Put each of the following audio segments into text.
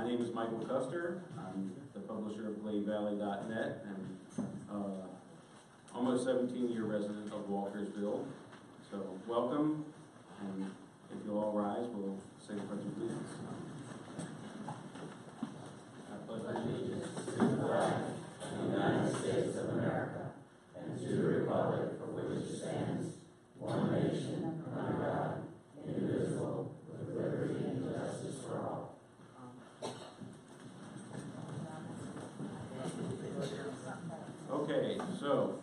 name is Michael Custer. I'm the publisher of GladeValley.net and almost 17-year resident of Walkersville. So welcome, and if you'll all rise, we'll say the Pledge of Allegiance. I pledge allegiance to the flag of the United States of America and to the republic for which it stands, one nation, under God, indivisible, with liberty and justice for all. Okay, so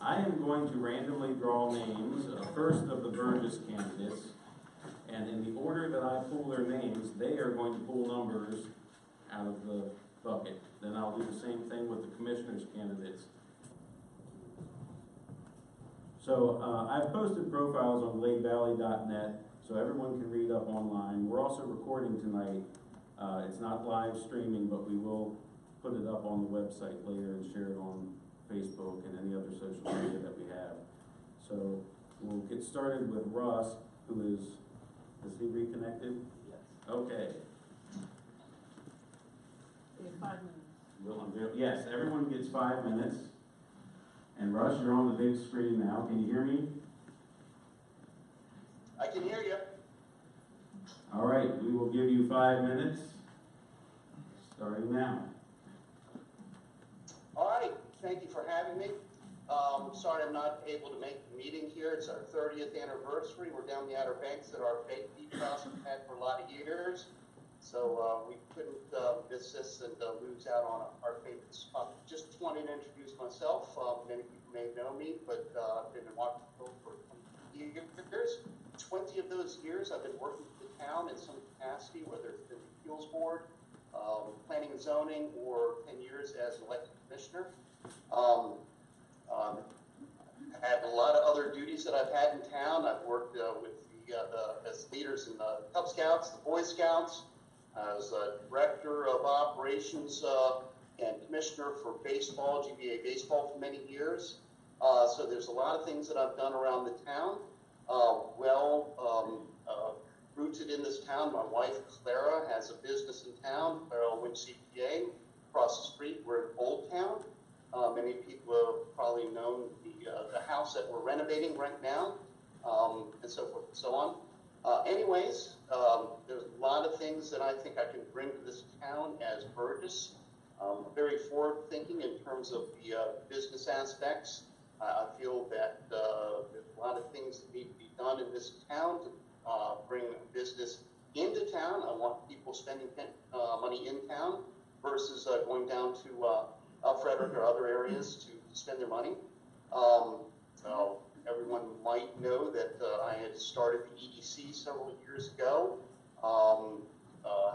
I am going to randomly draw names, first of the Burgess candidates, and in the order that I pull their names, they are going to pull numbers out of the bucket. Then I'll do the same thing with the commissioners' candidates. So I've posted profiles on GladeValley.net so everyone can read up online. We're also recording tonight. It's not live streaming, but we will put it up on the website later and share it on Facebook and any other social media that we have. So we'll get started with Russ, who is he reconnected? Yes. Okay. We have 5 minutes. Yes, everyone gets 5 minutes. And Russ, you're on the big screen now. Can you hear me? I can hear you. All right, we will give you 5 minutes, starting now. All right, thank you for having me. Sorry I'm not able to make the meeting here. It's our 30th anniversary. We're down the Outer Banks at our bake beef house we've had for a lot of years. So we couldn't miss this and lose out on our favorite spot. Just wanted to introduce myself. Many people may know me, but I've been in Walkersville for 20 years. 20 of those years I've been working for the town in some capacity, whether it's been the appeals board, planning and zoning, or 10 years as elected commissioner. I have a lot of other duties that I've had in town. I've worked with as leaders in the Cub Scouts, the Boy Scouts. I was a director of operations and commissioner for baseball, GBA baseball, for many years. So there's a lot of things that I've done around the town. Rooted in this town, my wife Clara has a business in town, Clara Wynn CPA. Across the street, we're in Old Town. Many people have probably known the house that we're renovating right now, and so forth and so on. Anyways, there's a lot of things that I think I can bring to this town as Burgess. Very forward-thinking in terms of the business aspects. I feel that there's a lot of things that need to be done in this town to bring business into town. I want people spending money in town versus going down to Frederick or other areas to spend their money. Everyone might know that I had started the EDC several years ago.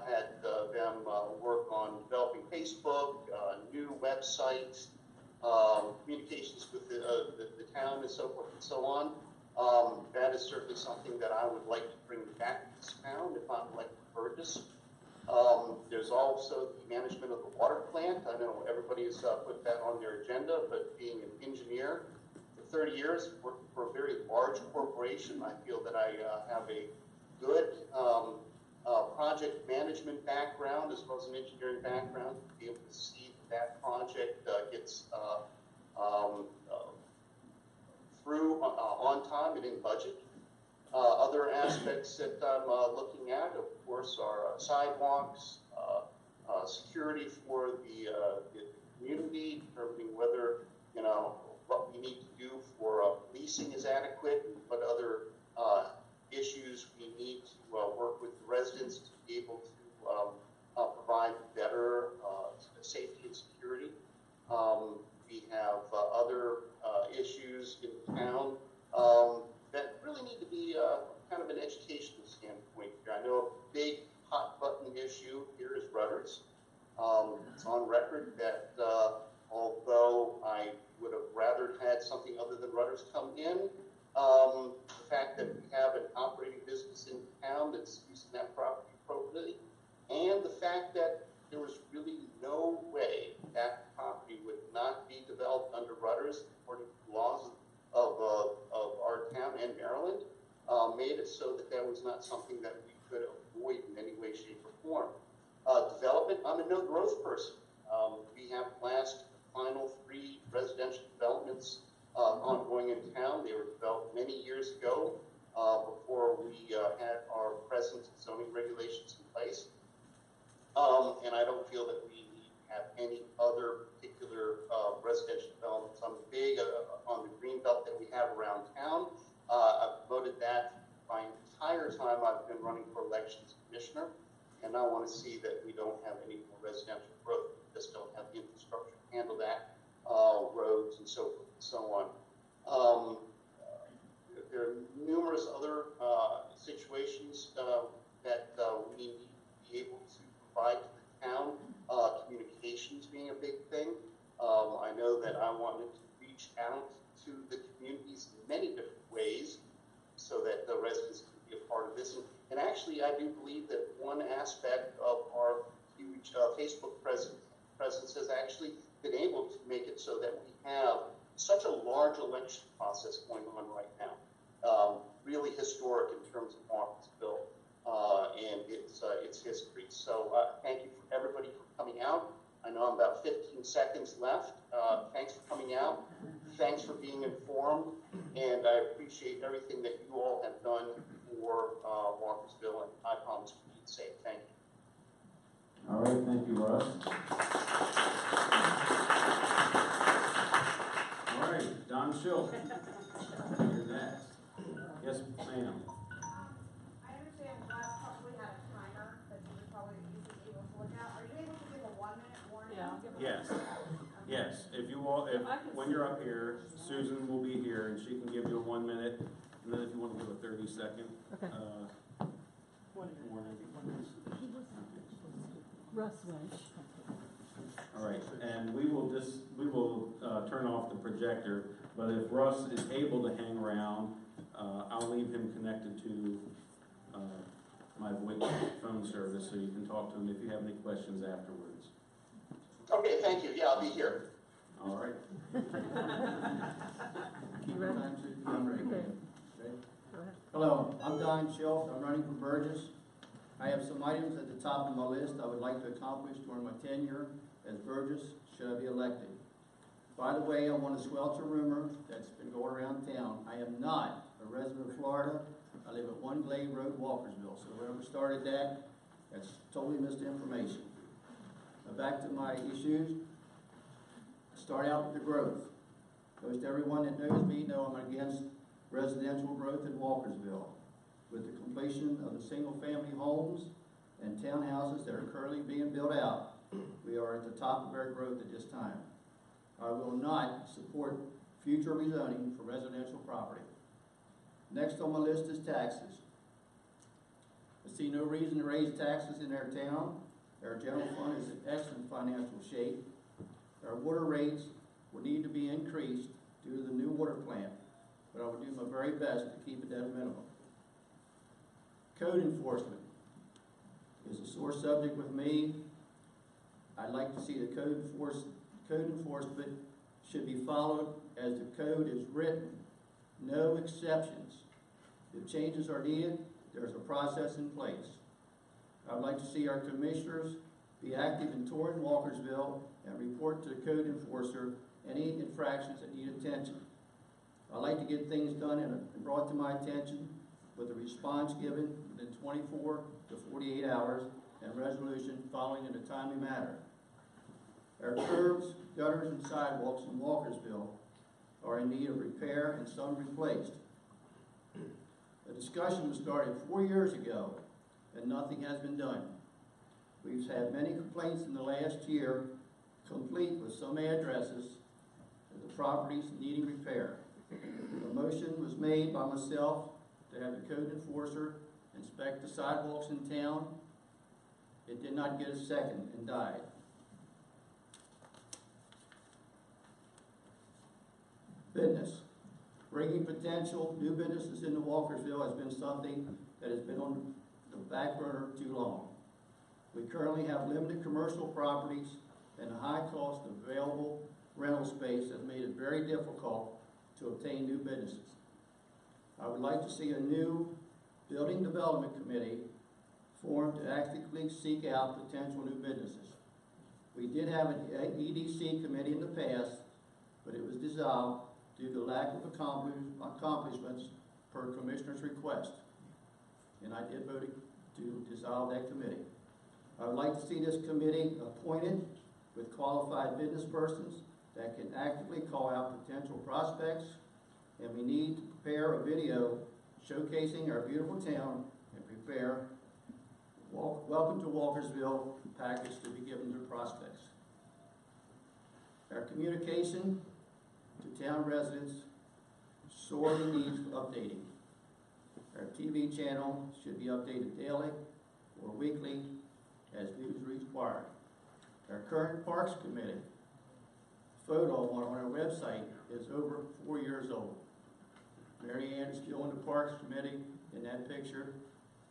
Had them work on developing Facebook, new websites, communications with the town, and so forth and so on. That is certainly something that I would like to bring back to this town if I'm elected Burgess. There's also the management of the water plant. I know everybody has put that on their agenda, but being an engineer for 30 years, working for a very large corporation, I feel that I have a good project management background as well as an engineering background to be able to see that project gets through on time and in budget. Other aspects that I'm looking at, of course, are sidewalks, security for the community, determining whether, what we need to do for policing is adequate, and what other issues we need to work with the residents to be able to provide better safety and security. We have other issues in town that really need to be kind of an educational standpoint here. I know a big hot button issue here is rudders. It's on record that although I would have rather had something other than rudders come in, the fact that we have an operating business in town that's using that property appropriately, and the fact that there was really no way that property would not be developed under rudders according to the laws of our town and Maryland, made it so that that was not something that we could avoid in any way, shape, or form. Development, I'm a no growth person. We have last final 3 residential developments ongoing in town. They were developed many years ago before we had our present zoning regulations in place. And I don't feel that we need to have any other particular residential developments. I'm big on the green belt that we have around town. I've promoted that my entire time I've been running for elections commissioner, and I want to see that we don't have any more residential growth. We just don't have the infrastructure to handle that, roads and so forth and so on. There are numerous other situations that we need to be able to provide to the town, communications being a big thing. I know that I wanted to reach out to the communities in many different ways so that the residents can be a part of this. And actually, I do believe that one aspect of our huge Facebook presence has actually been able to make it so that we have such a large election process going on right now. Really historic in terms of Walkersville and its history. So thank you for everybody for coming out. I know I'm about 15 seconds left. Thanks for coming out. Thanks for being informed. And I appreciate everything that you all have done for Walkersville, and I promise to be safe. Thank you. All right, thank you, Russ. All right, Don Schill. You're next. Yes, ma'am. I understand last couple we had a timer that you would probably be able to look at. Are you able to give a 1-minute warning? Yeah, I'll give a- Yes, yes. If you will, when you're up here, Susan will be here and she can give you a 1 minute. And then if you want to give a 30-second, Okay. warning. Russ went. All right, and we will turn off the projector, but if Russ is able to hang around, I'll leave him connected to my voice phone service so you can talk to him if you have any questions afterwards. Okay, thank you. Yeah, I'll be here. All right. You ready? I'm ready. Okay. Okay. Go ahead. Hello, I'm Don Schill. I'm running for Burgess. I have some items at the top of my list I would like to accomplish during my tenure as Burgess should I be elected. By the way, I want to squelch a rumor that's been going around town. I am not a resident of Florida. I live at 1 Glade Road, Walkersville. So whoever started that, that's totally misinformation. Now back to my issues. Start out with the growth. Most everyone that knows me know I'm against residential growth in Walkersville. With the completion of the single-family homes and townhouses that are currently being built out, we are at the top of our growth at this time. I will not support future rezoning for residential property. Next on my list is taxes. I see no reason to raise taxes in our town. Our general fund is in excellent financial shape. Our water rates will need to be increased due to the new water plant, but I will do my very best to keep it at a minimum. Code enforcement is a sore subject with me. I'd like to see the code enforcement should be followed as the code is written. No exceptions. If changes are needed, there's a process in place. I'd like to see our commissioners be active in touring Walkersville and report to the code enforcer any infractions that need attention. I'd like to get things done and brought to my attention with a response given within 24 to 48 hours and resolution following in a timely manner. Our curbs, gutters, and sidewalks in Walkersville are in need of repair and some replaced. A discussion was started 4 years ago and nothing has been done. We've had many complaints in the last year, complete with some addresses of the properties needing repair. A motion was made by myself to have the code enforcer inspect the sidewalks in town. It did not get a second and died. Business. Bringing potential new businesses into Walkersville has been something that has been on the back burner too long. We currently have limited commercial properties and the high cost of available rental space has made it very difficult to obtain new businesses. I would like to see a new building development committee formed to actively seek out potential new businesses. We did have an EDC committee in the past, but it was dissolved due to lack of accomplishments per commissioner's request. And I did vote to dissolve that committee. I would like to see this committee appointed with qualified business persons that can actively call out potential prospects, and we need to prepare a video showcasing our beautiful town and prepare Welcome to Walkersville package to be given to prospects. Our communication to town residents sorely needs updating. Our TV channel should be updated daily or weekly as news required. Our current Parks Committee photo on our website is over 4 years old. Mary Ann is still in the Parks Committee in that picture,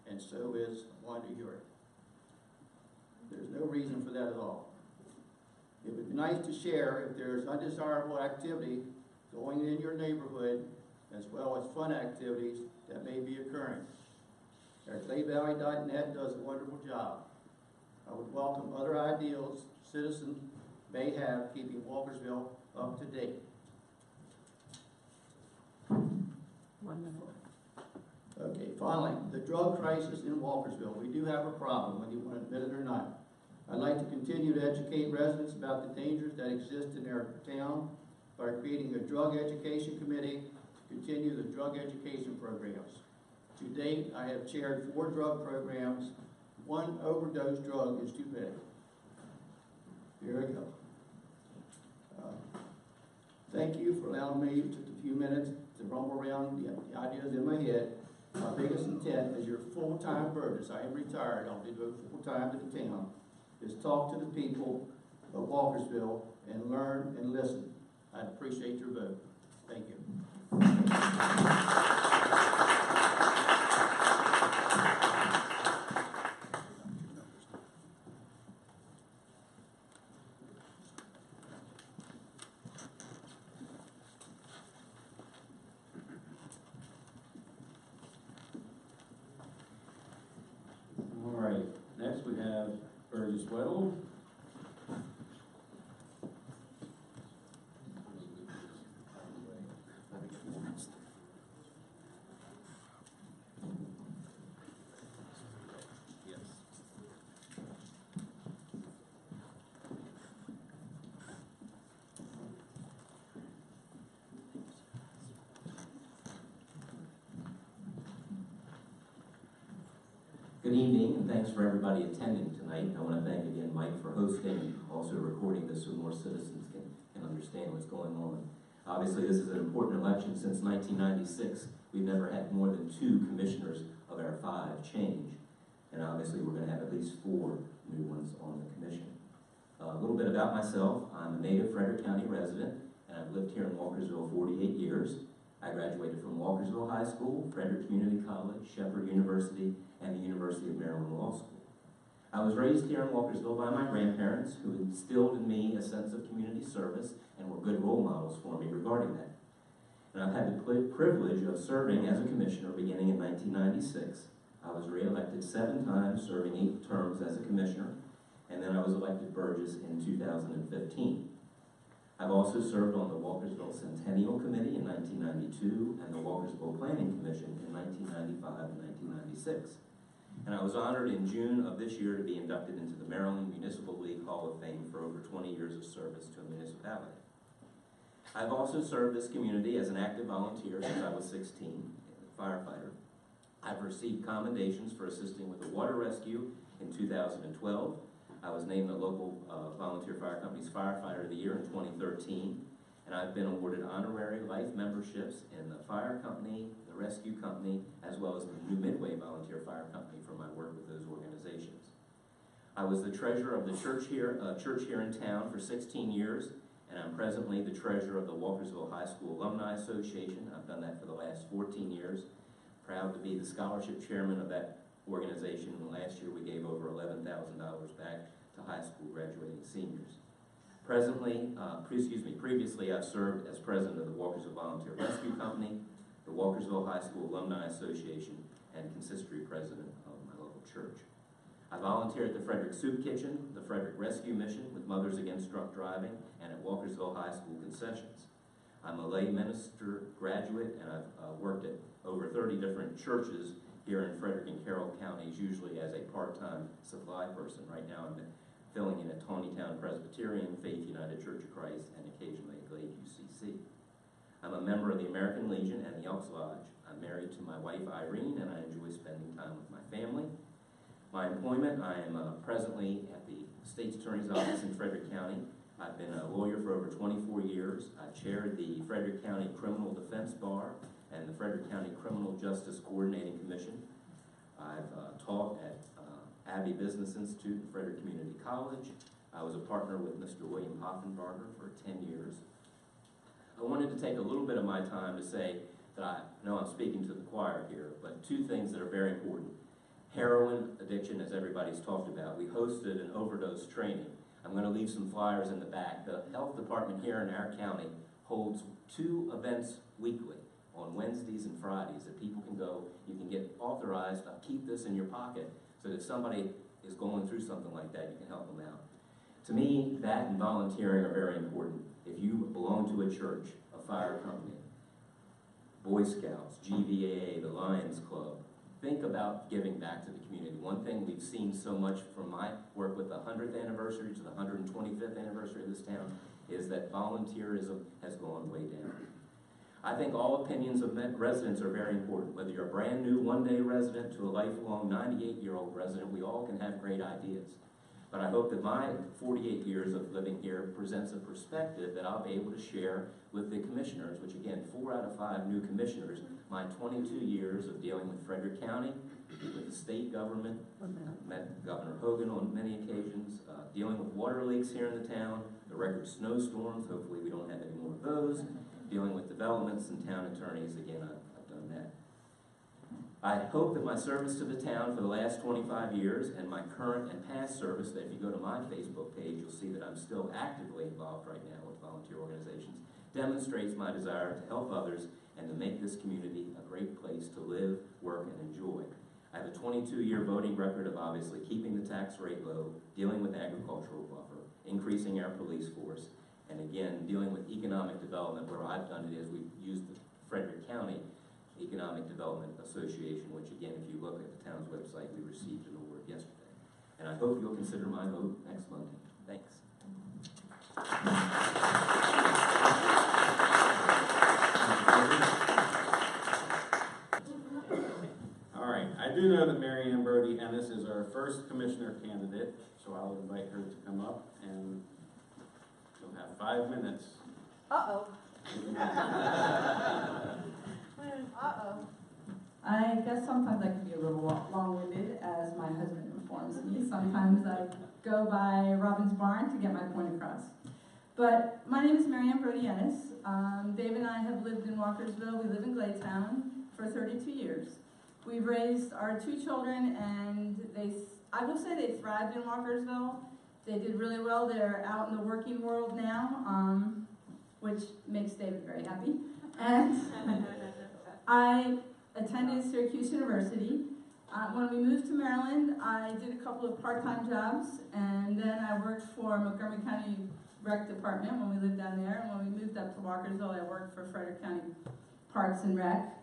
and so is Wanda Urick. There's no reason for that at all. It would be nice to share if there's undesirable activity going in your neighborhood, as well as fun activities that may be occurring. Our GladeValley.net does a wonderful job. I would welcome other ideals citizens may have keeping Walkersville up to date. 1 minute. Okay, finally, the drug crisis in Walkersville. We do have a problem, whether you want to admit it or not. I'd like to continue to educate residents about the dangers that exist in their town by creating a drug education committee to continue the drug education programs. To date, I have chaired 4 drug programs. 1 overdose drug is too big. Here we go. Thank you for allowing me just a few minutes to rumble around the ideas in my head. My biggest intent as your full-time Burgess, I am retired, I'll be devoted full-time to the town, is talk to the people of Walkersville and learn and listen. I appreciate your vote. Thank you. All right, next we have Burgess Weddle. Good evening, and thanks for everybody attending tonight. I want to thank again Mike for hosting and also recording this so more citizens can understand what's going on. Obviously, this is an important election. Since 1996, we've never had more than 2 commissioners of our 5 change. And obviously, we're going to have at least 4 new ones on the commission. A little bit about myself. I'm a native Frederick County resident, and I've lived here in Walkersville 48 years. I graduated from Walkersville High School, Frederick Community College, Shepherd University, and the University of Maryland Law School. I was raised here in Walkersville by my grandparents, who instilled in me a sense of community service and were good role models for me regarding that. And I've had the privilege of serving as a commissioner beginning in 1996. I was re-elected 7 times, serving 8 terms as a commissioner, and then I was elected Burgess in 2015. I've also served on the Walkersville Centennial Committee in 1992 and the Walkersville Planning Commission in 1995 and 1996. And I was honored in June of this year to be inducted into the Maryland Municipal League Hall of Fame for over 20 years of service to a municipality. I've also served this community as an active volunteer since I was 16, a firefighter. I've received commendations for assisting with the water rescue in 2012. I was named the local volunteer fire company's firefighter of the year in 2013, and I've been awarded honorary life memberships in the fire company, the rescue company, as well as the New Midway Volunteer Fire Company for my work with those organizations. I was the treasurer of the church here in town for 16 years, and I'm presently the treasurer of the Walkersville High School Alumni Association. I've done that for the last 14 years. Proud to be the scholarship chairman of that organization, and last year we gave over $11,000 back to high school graduating seniors. Previously I've served as president of the Walkersville Volunteer Rescue Company, the Walkersville High School Alumni Association, and consistory president of my local church. I volunteer at the Frederick Soup Kitchen, the Frederick Rescue Mission with Mothers Against Drunk Driving, and at Walkersville High School Concessions. I'm a lay minister graduate, and I've worked at over 30 different churches here in Frederick and Carroll counties, usually as a part-time supply person. Right now I'm filling in at Tawnytown Presbyterian, Faith United Church of Christ, and occasionally at Glade UCC. I'm a member of the American Legion and the Elks Lodge. I'm married to my wife Irene, and I enjoy spending time with my family. My employment, I am presently at the State's Attorney's Office in Frederick County. I've been a lawyer for over 24 years. I've chaired the Frederick County Criminal Defense Bar and the Frederick County Criminal Justice Coordinating Commission. I've taught at Abbey Business Institute and Frederick Community College. I was a partner with Mr. William Hoffenbarger for 10 years. I wanted to take a little bit of my time to say that I know I'm speaking to the choir here, but two things that are very important. Heroin addiction, as everybody's talked about. We hosted an overdose training. I'm going to leave some flyers in the back. The health department here in our county holds 2 events weekly on Wednesdays and Fridays that people can go. You can get authorized to keep this in your pocket so that if somebody is going through something like that, you can help them out. To me, that and volunteering are very important. If you belong to a church, a fire company, Boy Scouts, GVAA, the Lions Club, think about giving back to the community. One thing we've seen so much from my work with the 100th anniversary to the 125th anniversary of this town is that volunteerism has gone way down. I think all opinions of residents are very important. Whether you're a brand new one-day resident to a lifelong 98-year-old resident, we all can have great ideas. But I hope that my 48 years of living here presents a perspective that I'll be able to share with the commissioners, which again, 4 out of 5 new commissioners, my 22 years of dealing with Frederick County, with the state government, met Governor Hogan on many occasions, dealing with water leaks here in the town, the record snowstorms, hopefully we don't have any more of those, dealing with developments and town attorneys, again, I've done that. I hope that my service to the town for the last 25 years and my current and past service, that if you go to my Facebook page, you'll see that I'm still actively involved right now with volunteer organizations, demonstrates my desire to help others and to make this community a great place to live, work, and enjoy. I have a 22-year voting record of obviously keeping the tax rate low, dealing with agricultural buffer, increasing our police force, and again, dealing with economic development, where I've done it is we've used the Frederick County Economic Development Association, which again, if you look at the town's website, we received an award yesterday. And I hope you'll consider my vote next Monday. Thanks. All right, I do know that Mary Ann Brody Ennis is our first commissioner candidate, so I'll invite her to come up, and she'll have 5 minutes. Uh-oh. Uh-oh. I guess sometimes I can be a little long-winded, as my husband informs me. Sometimes I go by Robin's Barn to get my point across. But my name is Mary Ann Brody Ennis. Dave and I have lived in Walkersville. We live in Gladetown for 32 years. We've raised our 2 children, and I will say they thrived in Walkersville. They did really well. They're out in the working world now, which makes David very happy. And I attended Syracuse University. When we moved to Maryland, I did a couple of part-time jobs, and then I worked for Montgomery County Rec Department when we lived down there. And when we moved up to Walkersville, I worked for Frederick County Parks and Rec.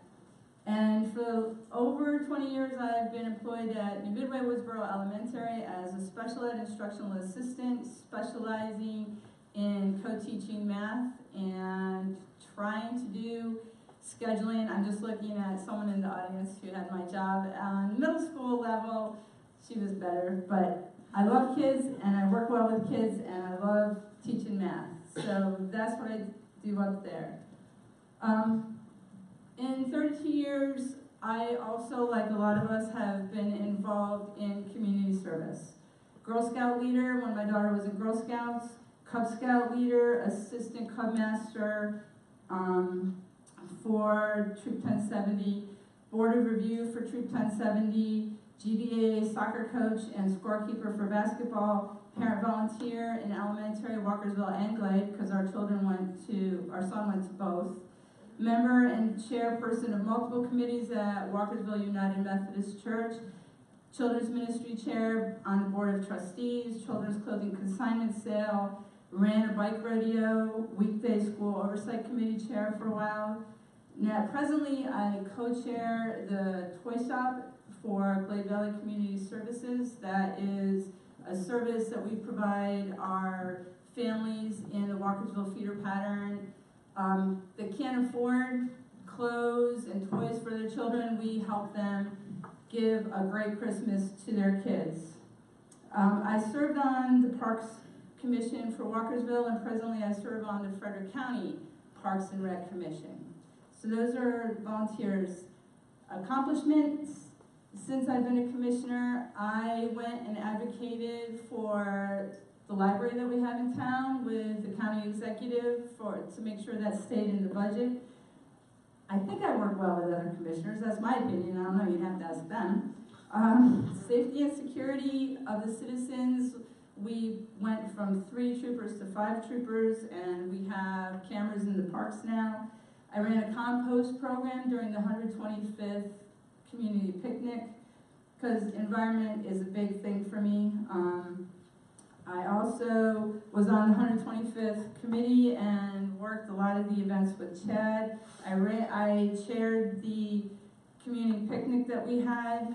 And for over 20 years, I've been employed at New Midway Woodsboro Elementary as a special ed instructional assistant, specializing in co-teaching math and trying to do scheduling. I'm just looking at someone in the audience who had my job on middle school level. She was better, but I love kids and I work well with kids and I love teaching math. So that's what I do up there. In 32 years, I also, like a lot of us, have been involved in community service. Girl Scout leader when my daughter was in Girl Scouts, Cub Scout leader, assistant Cub master for Troop 1070, board of review for Troop 1070, GVA soccer coach and scorekeeper for basketball, parent volunteer in elementary, Walkersville and Glade, because our son went to both. Member and chairperson of multiple committees at Walkersville United Methodist Church, Children's Ministry Chair on the Board of Trustees, Children's Clothing Consignment Sale, ran a bike rodeo, weekday school oversight committee chair for a while. Now, presently, I co-chair the toy shop for Glade Valley Community Services. That is a service that we provide our families in the Walkersville feeder pattern that can't afford clothes and toys for their children. We help them give a great Christmas to their kids. I served on the Parks Commission for Walkersville, and presently I serve on the Frederick County Parks and Rec Commission. So those are volunteers. Accomplishments, since I've been a commissioner, I went and advocated for the library that we have in town with the county executive to make sure that stayed in the budget. I think I work well with other commissioners, that's my opinion, I don't know, you'd have to ask them. Safety and security of the citizens, we went from 3 troopers to 5 troopers, and we have cameras in the parks now. I ran a compost program during the 125th community picnic, because environment is a big thing for me. I also was on the 125th committee and worked a lot of the events with Chad. I chaired the community picnic that we had.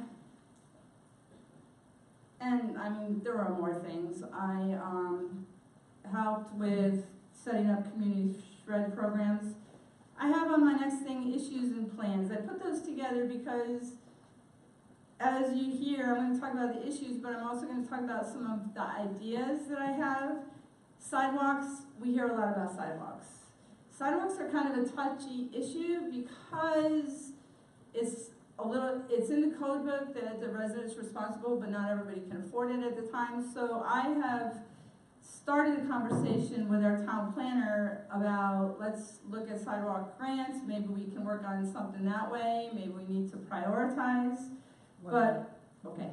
And I mean, there are more things. I helped with setting up community shred programs. I have on my next thing issues and plans. I put those together because as you hear, I'm going to talk about the issues, but I'm also going to talk about some of the ideas that I have. Sidewalks, we hear a lot about sidewalks. Sidewalks are kind of a touchy issue because it's in the code book that the resident's responsible, but not everybody can afford it at the time. So I have started a conversation with our town planner about, let's look at sidewalk grants, maybe we can work on something that way, maybe we need to prioritize. But, okay.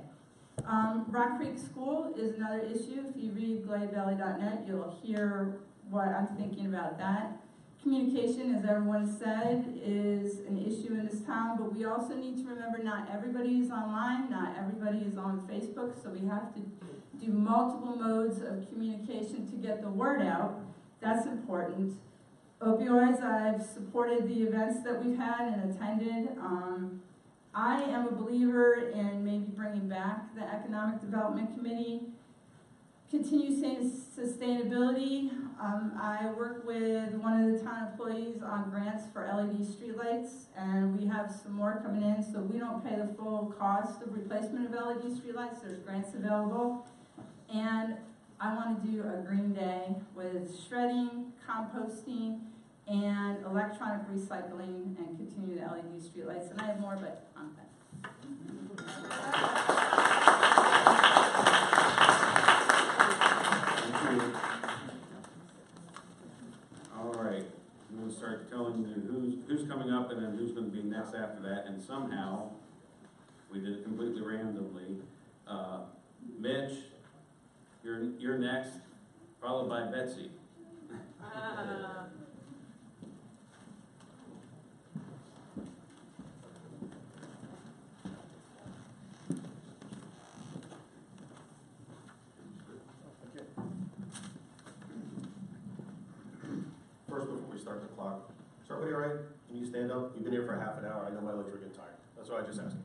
Rock Creek School is another issue. If you read GladeValley.net, you'll hear what I'm thinking about that. Communication, as everyone said, is an issue in this town, but we also need to remember not everybody is online, not everybody is on Facebook, so we have to do multiple modes of communication to get the word out. That's important. Opioids, I've supported the events that we've had and attended. I am a believer in maybe bringing back the Economic Development Committee. Continue sustainability. I work with one of the town employees on grants for LED streetlights, and we have some more coming in, so we don't pay the full cost of replacement of LED streetlights. There's grants available. And I want to do a green day with shredding, composting, and electronic recycling, and continue the LED streetlights. And I have more, but I'm done. All right, I'm going to start telling you who's coming up and then who's going to be next after that. And somehow, we did it completely randomly. Mitch, you're next, followed by Betsy. First, before we start the clock, is everybody all right? Can you stand up? You've been here for half an hour. I know my legs are getting tired. That's what I just asked.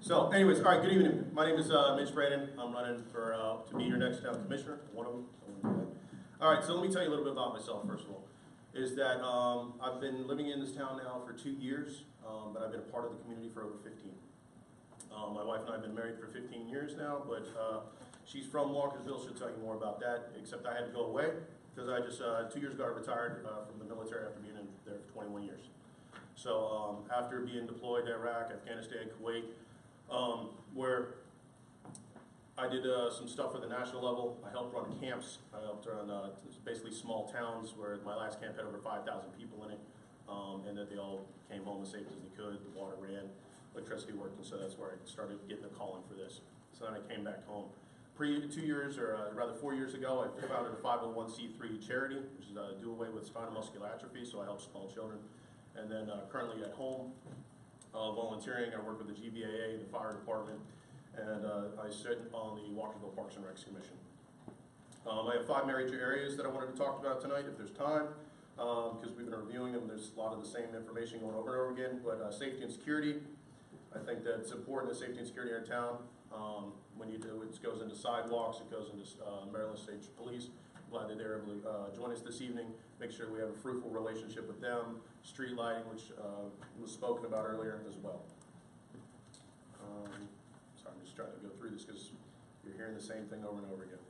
So, anyways, all right, good evening. My name is Mitch Braden. I'm running for to be your next town commissioner, one of them. All right, so let me tell you a little bit about myself, first of all. Is that I've been living in this town now for 2 years, but I've been a part of the community for over 15. My wife and I have been married for 15 years now, but she's from Walkersville. She'll tell you more about that, except I had to go away because I just, 2 years ago, I retired from the military after being in there for 21 years. So after being deployed to Iraq, Afghanistan, Kuwait, where I did some stuff at the national level. I helped run camps. I helped run basically small towns where my last camp had over 5,000 people in it, and that they all came home as safe as they could. The water ran, electricity worked, and so that's where I started getting the calling for this. So then I came back home. 2 years, or rather 4 years ago, I founded a 501c3 charity, which is Do Away with Spinal Muscular Atrophy, so I help small children. And then currently at home, volunteering, I work with the GBAA, the fire department, and I sit on the Walkersville Parks and Recs Commission. I have 5 major areas that I wanted to talk about tonight, if there's time, because we've been reviewing them. There's a lot of the same information going over and over again, but safety and security. I think that it's important that safety and security in our town. When you do, it goes into sidewalks, it goes into Maryland State Police. I'm glad that they're able to join us this evening. Make sure we have a fruitful relationship with them. Street lighting, which was spoken about earlier as well. Sorry, I'm just trying to go through this because you're hearing the same thing over and over again.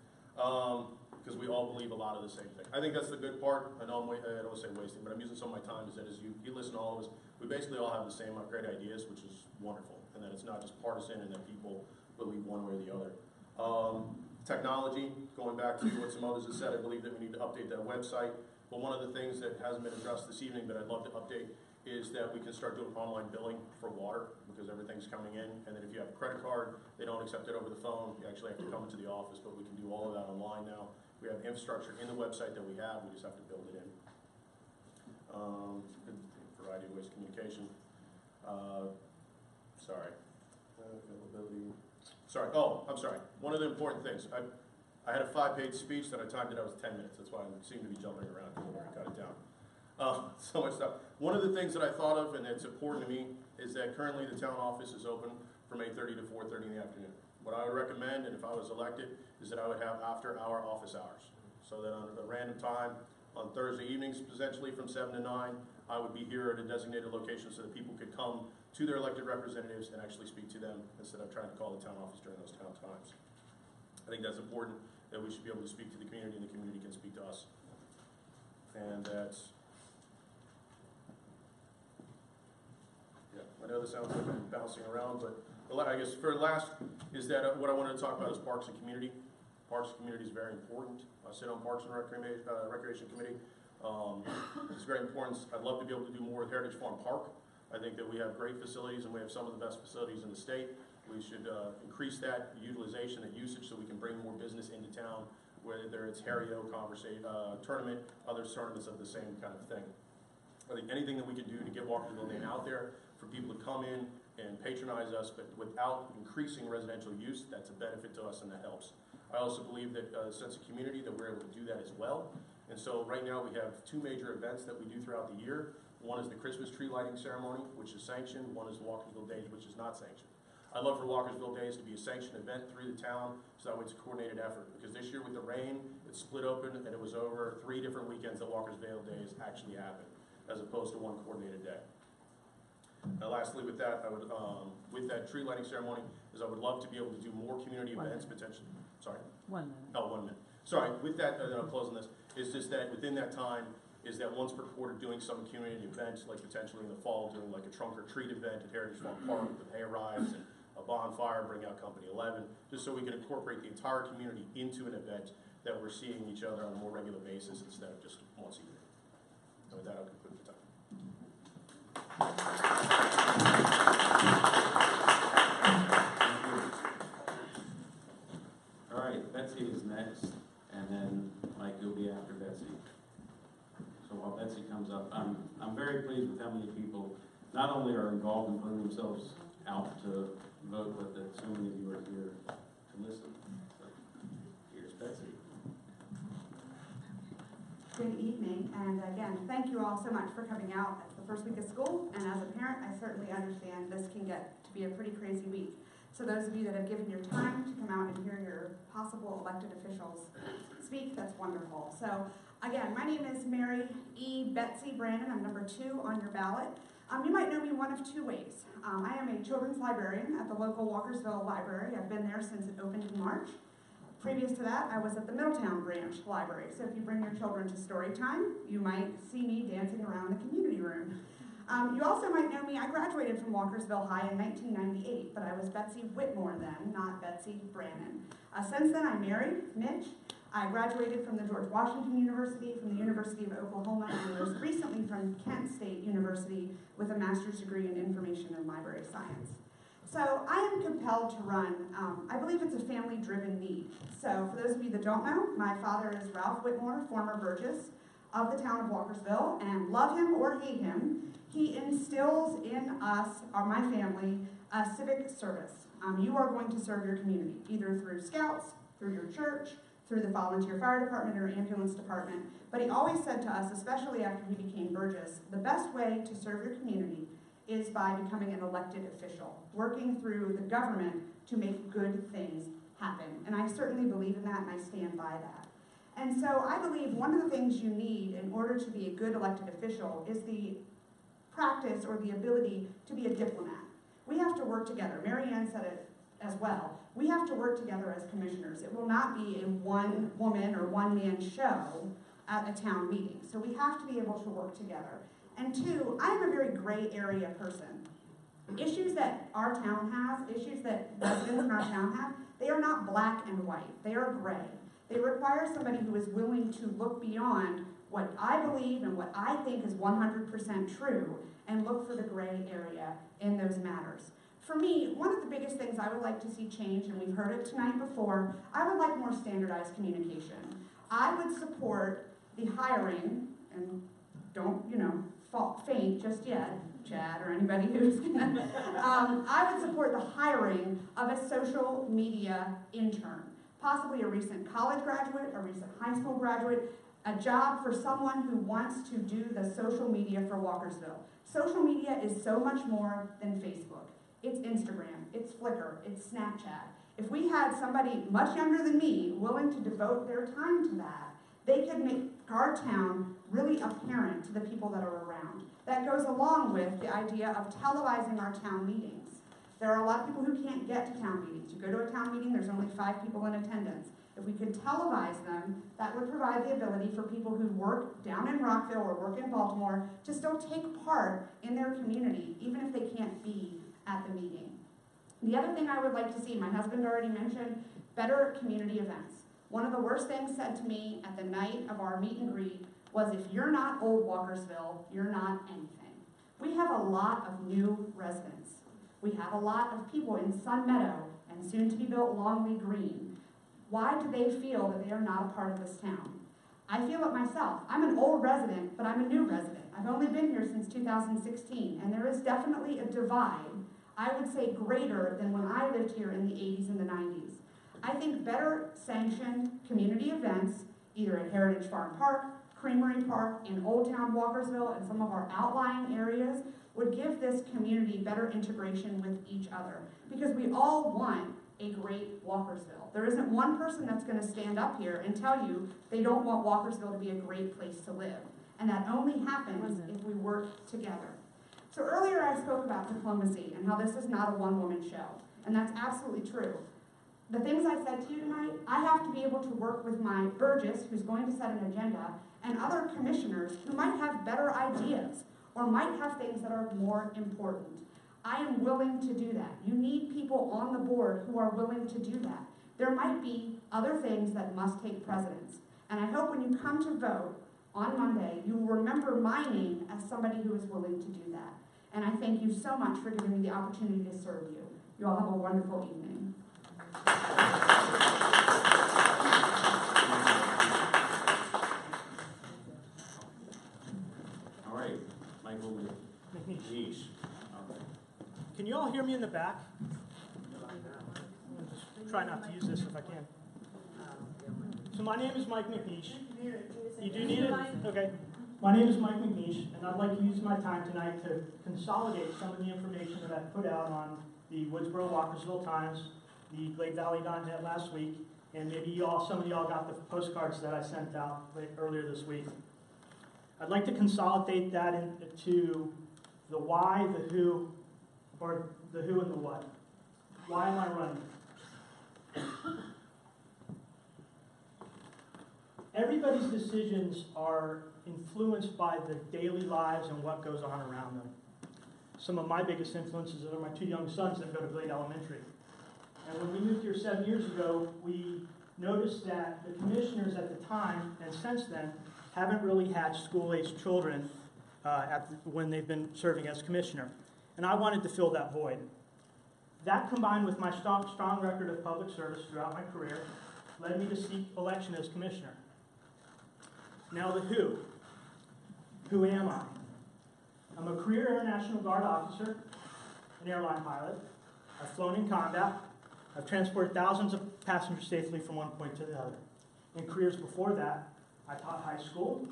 Because we all believe a lot of the same thing. I think that's the good part. I know I don't want to say wasting, but I'm using some of my time is that as you listen to all of us, we basically all have the same great ideas, which is wonderful, and that it's not just partisan and that people believe one way or the other. Technology, going back to what some others have said, I believe that we need to update that website. But one of the things that hasn't been addressed this evening, but I'd love to update, is that we can start doing online billing for water, because everything's coming in. And then if you have a credit card, they don't accept it over the phone. You actually have to come into the office, but we can do all of that online now. We have infrastructure in the website that we have. We just have to build it in. Variety of ways of communication. Availability. Sorry. Oh, I'm sorry. One of the important things. I had a 5-page speech that I timed it. I was 10 minutes. That's why I seem to be jumping around. I cut it down. So much stuff. One of the things that I thought of, and it's important to me, is that currently the town office is open from 8:30 to 4:30 in the afternoon. What I would recommend, and if I was elected, is that I would have after-hour office hours. So that on a random time, on Thursday evenings, potentially from 7 to 9, I would be here at a designated location so that people could come to their elected representatives and actually speak to them instead of trying to call the town office during those town times. I think that's important, that we should be able to speak to the community and the community can speak to us. And that's, yeah, I know this sounds like I'm bouncing around, but I guess for last is that what I wanted to talk about is parks and community. Parks and community is very important. I sit on Parks and Recreation Committee. It's very important. I'd love to be able to do more with Heritage Farm Park. I think that we have great facilities and we have some of the best facilities in the state. We should increase that utilization and usage so we can bring more business into town, whether it's Harry-O tournament, other tournaments of the same kind of thing. I think anything that we can do to get Walkersville name out there for people to come in and patronize us, but without increasing residential use, that's a benefit to us and that helps. I also believe that a sense of community, that we're able to do that as well. And so right now we have 2 major events that we do throughout the year. One is the Christmas tree lighting ceremony, which is sanctioned. One is the Walkersville Days, which is not sanctioned. I'd love for Walkersville Days to be a sanctioned event through the town, so that way it's a coordinated effort. Because this year with the rain, it split open and it was over 3 different weekends that Walkersville Days actually happened, as opposed to one coordinated day. Now lastly with that, I would, with that tree lighting ceremony, is I would love to be able to do more community events potentially. Sorry? 1 minute. Oh, 1 minute. Sorry, with that, and I'll close on this, is just that within that time, is that once per quarter doing some community events, like potentially in the fall doing like a trunk or treat event at Heritage Farm Park with hay rides and a bonfire, bring out Company 11, just so we can incorporate the entire community into an event that we're seeing each other on a more regular basis instead of just once a year. And with that, I'll conclude the time. All right, Betsy is next, and then Mike, you'll be after Betsy. So while Betsy comes up, I'm very pleased with how many people not only are involved in putting themselves out to vote, but that so many of you are here to listen. So here's Betsy. Good evening, and again, thank you all so much for coming out. It's the first week of school, and as a parent, I certainly understand this can get to be a pretty crazy week. So those of you that have given your time to come out and hear your possible elected officials speak, that's wonderful. So again, my name is Mary E. Betsy Brandon. I'm number 2 on your ballot. You might know me one of 2 ways. I am a children's librarian at the local Walkersville Library. I've been there since it opened in March. Previous to that, I was at the Middletown Branch Library. So if you bring your children to story time, you might see me dancing around the community room. You also might know me. I graduated from Walkersville High in 1998, but I was Betsy Whitmore then, not Betsy Brandon. Since then, I married Mitch. I graduated from the George Washington University, from the University of Oklahoma, and most recently from Kent State University with a master's degree in information and library science. So I am compelled to run. I believe it's a family-driven need. So for those of you that don't know, my father is Ralph Whitmore, former Burgess of the town of Walkersville, and love him or hate him, he instills in us, or my family, civic service. You are going to serve your community, either through scouts, through your church, through the volunteer fire department or ambulance department. But he always said to us, especially after he became Burgess, the best way to serve your community is by becoming an elected official, working through the government to make good things happen. And I certainly believe in that, and I stand by that. And so I believe one of the things you need in order to be a good elected official is the practice or the ability to be a diplomat. We have to work together. Mary Ann said it as well. We have to work together as commissioners. It will not be a one-woman or one-man show at a town meeting. So we have to be able to work together. And two, I'm a very gray area person. Issues that our town has, issues that residents in our town have, they are not black and white. They are gray. They require somebody who is willing to look beyond what I believe and what I think is 100% true and look for the gray area in those matters. For me, one of the biggest things I would like to see change, and we've heard it tonight before, I would like more standardized communication. I would support the hiring, and don't, faint just yet, Chad or anybody who's gonna, I would support the hiring of a social media intern, possibly a recent college graduate, a recent high school graduate, a job for someone who wants to do the social media for Walkersville. Social media is so much more than Facebook. It's Instagram, it's Flickr, it's Snapchat. If we had somebody much younger than me willing to devote their time to that, they could make our town really apparent to the people that are around. That goes along with the idea of televising our town meetings. There are a lot of people who can't get to town meetings. You go to a town meeting, there's only 5 people in attendance. If we could televise them, that would provide the ability for people who work down in Rockville or work in Baltimore to still take part in their community, even if they can't be at the meeting. The other thing I would like to see, my husband already mentioned, better community events. One of the worst things said to me at the night of our meet and greet was, if you're not Old Walkersville, you're not anything. We have a lot of new residents. We have a lot of people in Sun Meadow and soon to be built Longley Green. Why do they feel that they are not a part of this town? I feel it myself. I'm an old resident, but I'm a new resident. I've only been here since 2016, and there is definitely a divide, I would say greater than when I lived here in the 80s and the 90s. I think better sanctioned community events, either at Heritage Farm Park, Creamery Park, in Old Town Walkersville, and some of our outlying areas, would give this community better integration with each other. Because we all want a great Walkersville. There isn't one person that's going to stand up here and tell you they don't want Walkersville to be a great place to live. And that only happens if we work together. So earlier I spoke about diplomacy and how this is not a one-woman show. And that's absolutely true. The things I said to you tonight, I have to be able to work with my Burgess, who's going to set an agenda, and other commissioners who might have better ideas or might have things that are more important. I am willing to do that. You need people on the board who are willing to do that. There might be other things that must take precedence. And I hope when you come to vote on Monday, you will remember my name as somebody who is willing to do that. And I thank you so much for giving me the opportunity to serve you. You all have a wonderful evening. All right, Michael McNeish. Can you all hear me in the back? Just try not to use this if I can. So my name is Mike McNeish. You do need it? Okay. My name is Mike McNeish, and I'd like to use my time tonight to consolidate some of the information that I put out on the Woodsboro Walkersville Times, the GladeValley.net last week, and maybe some of y'all got the postcards that I sent out earlier this week. I'd like to consolidate that into the why, the who, or the who and the what. Why am I running? Everybody's decisions are influenced by the daily lives and what goes on around them. Some of my biggest influences are my 2 young sons that go to Glade Elementary. And when we moved here 7 years ago, we noticed that the commissioners at the time, and since then, haven't really had school-aged children when they've been serving as commissioner. And I wanted to fill that void. That, combined with my strong record of public service throughout my career, led me to seek election as commissioner. Now the who. Who am I? I'm a career Air National Guard officer, an airline pilot. I've flown in combat. I've transported thousands of passengers safely from one point to the other. In careers before that, I taught high school.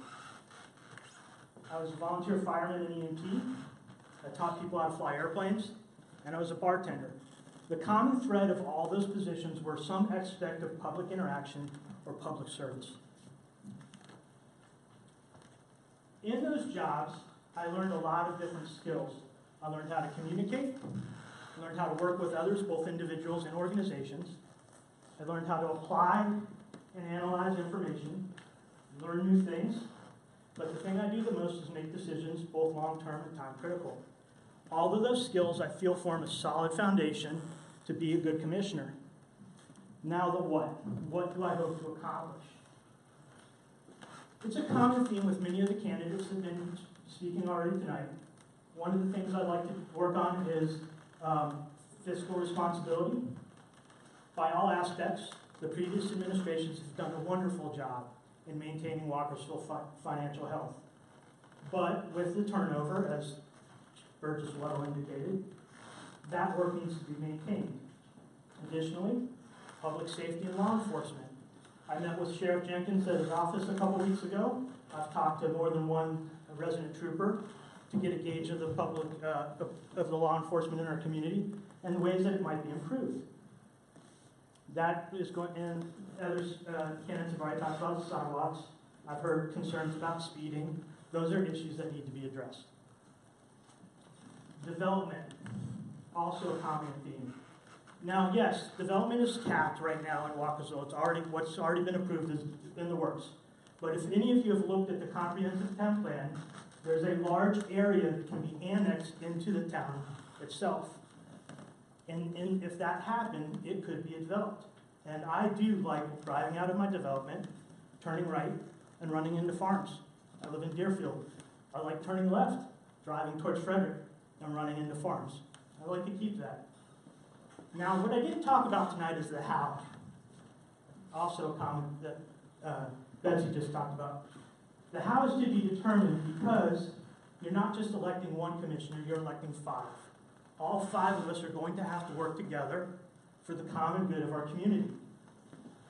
I was a volunteer fireman in EMT. I taught people how to fly airplanes, and I was a bartender. The common thread of all those positions were some aspect of public interaction or public service. In those jobs, I learned a lot of different skills. I learned how to communicate. I learned how to work with others, both individuals and organizations. I learned how to apply and analyze information, learn new things. But the thing I do the most is make decisions, both long-term and time-critical. All of those skills, I feel, form a solid foundation to be a good commissioner. Now the what? What do I hope to accomplish? It's a common theme with many of the candidates that have been speaking already tonight. One of the things I'd like to work on is fiscal responsibility. By all aspects, the previous administrations have done a wonderful job in maintaining Walkersville financial health. But with the turnover, as Burgess well indicated, that work needs to be maintained. Additionally, public safety and law enforcement. I met with Sheriff Jenkins at his office a couple weeks ago. I've talked to more than one resident trooper to get a gauge of the public, of the law enforcement in our community and the ways that it might be improved. That is going, and others, candidates have already talked about the sidewalks. I've heard concerns about speeding. Those are issues that need to be addressed. Development, also a common theme. Now, yes, development is capped right now in Walkersville. What's already been approved is in the works. But if any of you have looked at the comprehensive town plan, there's a large area that can be annexed into the town itself. And if that happened, it could be developed. And I do like driving out of my development, turning right, and running into farms. I live in Deerfield. I like turning left, driving towards Frederick, and running into farms. I like to keep that. Now, what I didn't talk about tonight is the how. Also a comment that Betsy just talked about. The how is to be determined because you're not just electing one commissioner, you're electing 5. All 5 of us are going to have to work together for the common good of our community.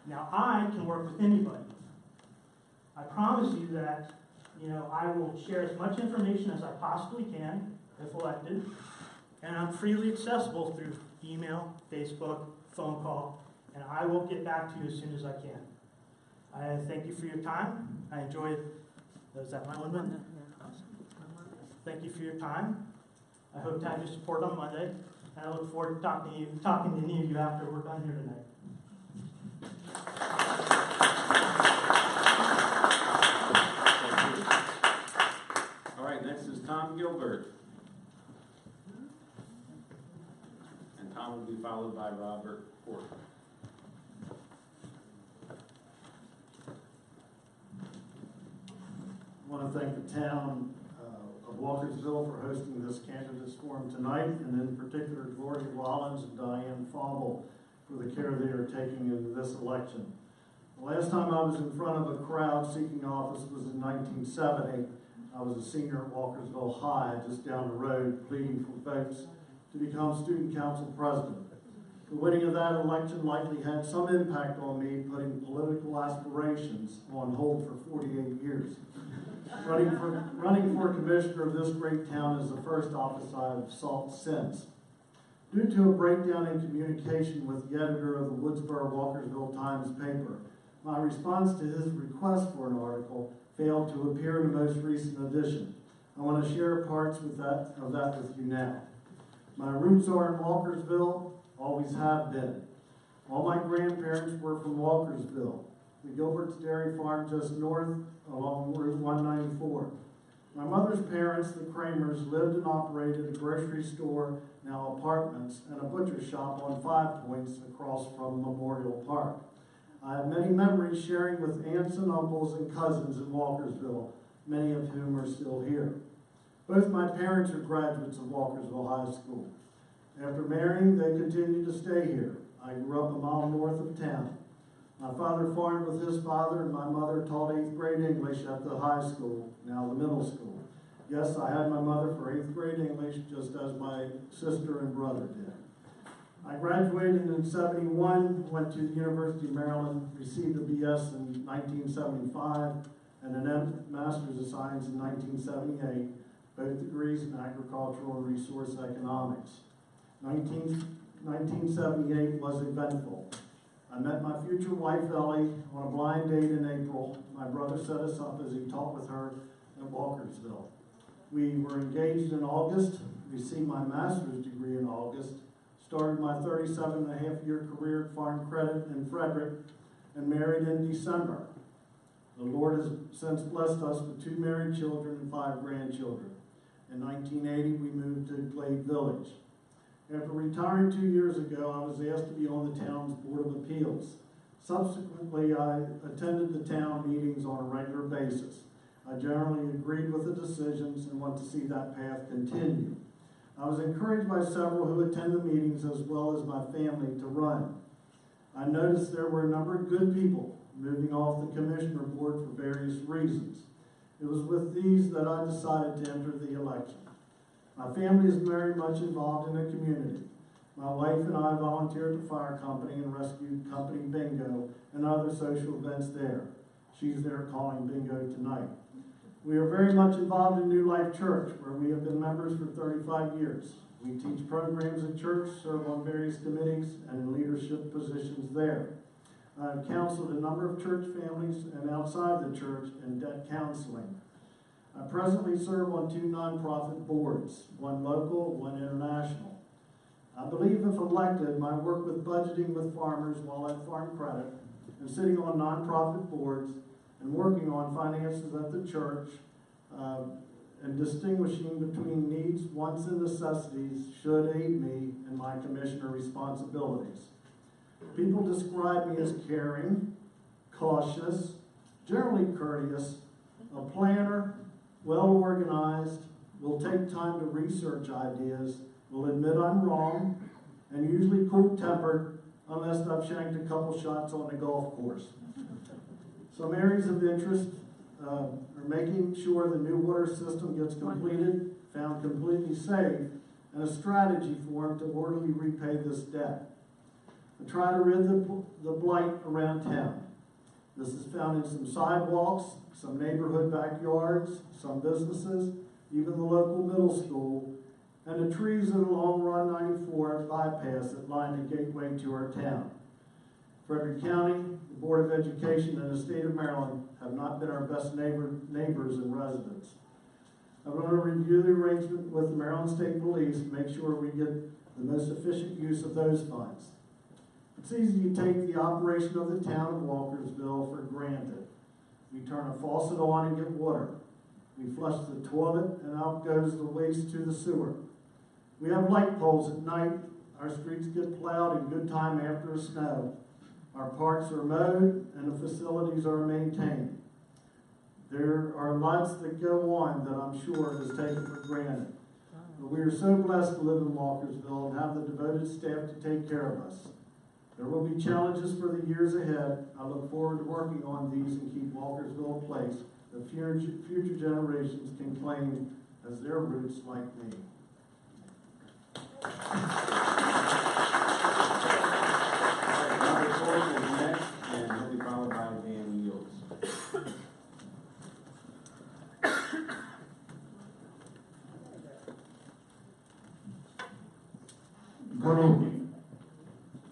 Now, I can work with anybody. I promise you that, I will share as much information as I possibly can, if elected, and I'm freely accessible through email, Facebook, phone call, and I will get back to you as soon as I can. I thank you for your time. I enjoyed, is that my 1 minute? Thank you for your time. I hope to have your support on Monday, and I look forward to talking to any of you after we're done here tonight. All right, next is Tom Gilbert. And Tom will be followed by Robert Ford. I want to thank the town of Walkersville for hosting this candidates forum tonight, and in particular Gloria Rollins and Diane Fauble for the care they are taking in this election. The last time I was in front of a crowd seeking office was in 1970. I was a senior at Walkersville High, just down the road, pleading for votes to become student council president. The winning of that election likely had some impact on me, putting political aspirations on hold for 48 years. Running for commissioner of this great town is the first office I've sought since. Due to a breakdown in communication with the editor of the Woodsboro-Walkersville Times paper, my response to his request for an article failed to appear in the most recent edition. I want to share parts of that with you now. My roots are in Walkersville, always have been. All my grandparents were from Walkersville, the Gilbert's Dairy Farm just north along Route 194. My mother's parents, the Kramers, lived and operated a grocery store, now apartments, and a butcher shop on 5 Points across from Memorial Park. I have many memories sharing with aunts and uncles and cousins in Walkersville, many of whom are still here. Both my parents are graduates of Walkersville High School. After marrying, they continued to stay here. I grew up a mile north of town. My father farmed with his father, and my mother taught 8th grade English at the high school, now the middle school. Yes, I had my mother for 8th grade English, just as my sister and brother did. graduated in '71, went to the University of Maryland, received a BS in 1975, and an Master's of Science in 1978, both degrees in agricultural and resource economics. 1978 was eventful. I met my future wife, Ellie, on a blind date in April. My brother set us up as he taught with her at Walkersville. We were engaged in August, received my master's degree in August, started my 37.5-year career at Farm Credit in Frederick, and married in December. The Lord has since blessed us with 2 married children and 5 grandchildren. In 1980, we moved to Glade Village. After retiring 2 years ago, I was asked to be on the town's Board of Appeals. Subsequently, I attended the town meetings on a regular basis. I generally agreed with the decisions and want to see that path continue. I was encouraged by several who attend the meetings as well as my family to run. I noticed there were a number of good people moving off the commissioner board for various reasons. It was with these that I decided to enter the election. My family is very much involved in the community. My wife and I volunteer at the fire company and rescue company bingo and other social events there. She's there calling bingo tonight. We are very much involved in New Life Church, where we have been members for 35 years. We teach programs at church, serve on various committees, and in leadership positions there. I've counseled a number of church families and outside the church in debt counseling. I presently serve on 2 nonprofit boards, one local, one international. I believe if elected, my work with budgeting with farmers while at Farm Credit and sitting on nonprofit boards and working on finances at the church and distinguishing between needs, wants, and necessities should aid me in my commissioner responsibilities. People describe me as caring, cautious, generally courteous, a planner, well-organized, will take time to research ideas, will admit I'm wrong, and usually cool-tempered unless I've shanked a couple shots on the golf course. Some areas of interest are making sure the new water system gets completed, found completely safe, and a strategy formed to orderly repay this debt. I try to rid the blight around town. This is found in some sidewalks, some neighborhood backyards, some businesses, even the local middle school, and the trees along Run 94 bypass that line the gateway to our town. Frederick County, the Board of Education, and the state of Maryland have not been our best neighbors and residents. I'm going to review the arrangement with the Maryland State Police to make sure we get the most efficient use of those funds. It's easy to take the operation of the town of Walkersville for granted. We turn a faucet on and get water. We flush the toilet and out goes the waste to the sewer. We have light poles at night. Our streets get plowed in good time after a snow. Our parks are mowed and the facilities are maintained. There are lots that go on that I'm sure is taken for granted. But we are so blessed to live in Walkersville and have the devoted staff to take care of us. There will be challenges for the years ahead. I look forward to working on these and keep Walkersville a place that future generations can claim as their roots like me. Robert Ford is next, and he'll be followed by Dan Yields. Good evening.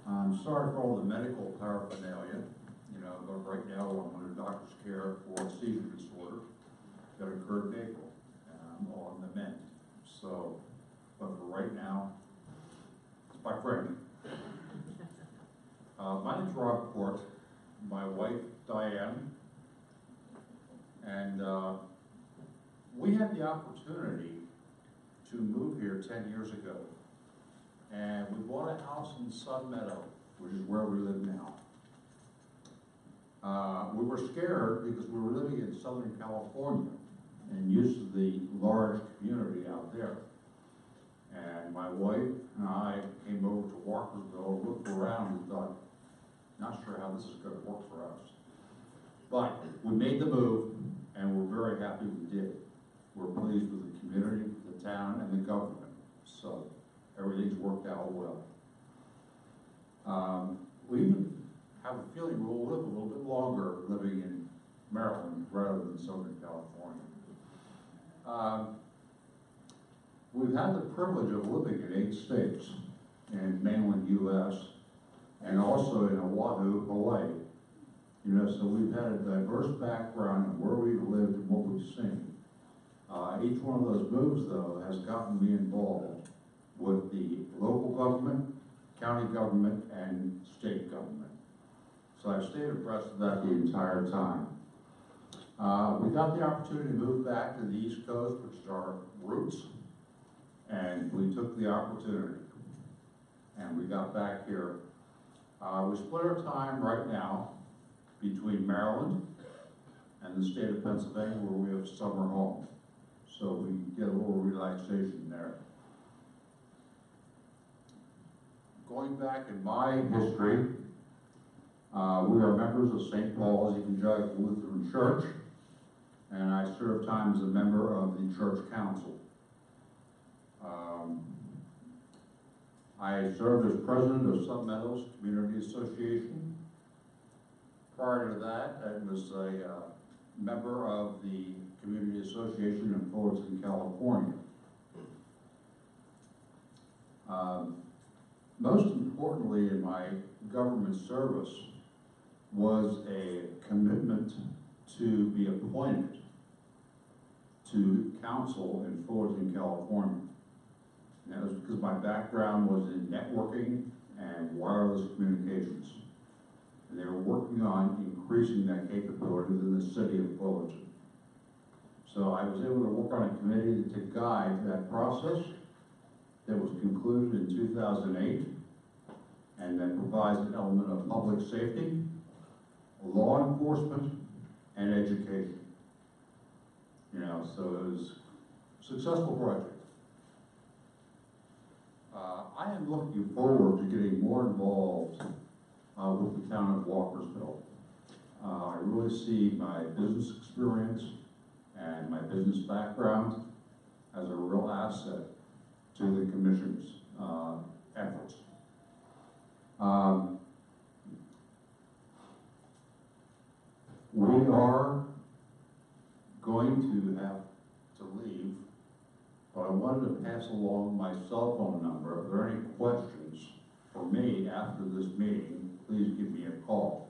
I'm sorry for all the medical paraphernalia, but right now I'm under doctor's care for a seizure disorder that occurred in April, and I'm on the mend. So, but for right now, it's my friend. My name's Rob Court, my wife Diane, and we had the opportunity to move here 10 years ago. And we bought a house in Sun Meadow, which is where we live now. We were scared because we were living in Southern California and used to the large community out there. And my wife and I came over to Walkersville, looked around and thought, not sure how this is going to work for us. But we made the move and we're very happy we did. We're pleased with the community, the town, and the government. So everything's worked out well. We even have a feeling we'll live a little bit longer living in Maryland rather than Southern California. We've had the privilege of living in 8 states in mainland U.S. and also in Oahu, Hawaii. You know, so we've had a diverse background of where we've lived and what we've seen. Each one of those moves, though, has gotten me involved with the local government, county government, and state government. So I've stayed abreast of that the entire time. We got the opportunity to move back to the East Coast, which is our roots, and we took the opportunity. And we got back here. We split our time right now between Maryland and the state of Pennsylvania, where we have summer home. So we get a little relaxation there. Going back in my history, we are members of St. Paul's Evangelical Lutheran Church, and I served time as a member of the church council. I served as president of Sun Meadows Community Association. Prior to that, I was a member of the Community Association in Fullerton, California. Most importantly in my government service was a commitment to be appointed to council in Fullerton, California. And that was because my background was in networking and wireless communications. And they were working on increasing that capability within the city of Fullerton. So I was able to work on a committee to guide that process that was concluded in 2008, and that provides an element of public safety, law enforcement, and education. You know, so it was a successful project. I am looking forward to getting more involved with the town of Walkersville. I really see my business experience and my business background as a real asset to the commission's efforts. We are going to have to leave, but I wanted to pass along my cell phone number. If there are any questions for me after this meeting, please give me a call.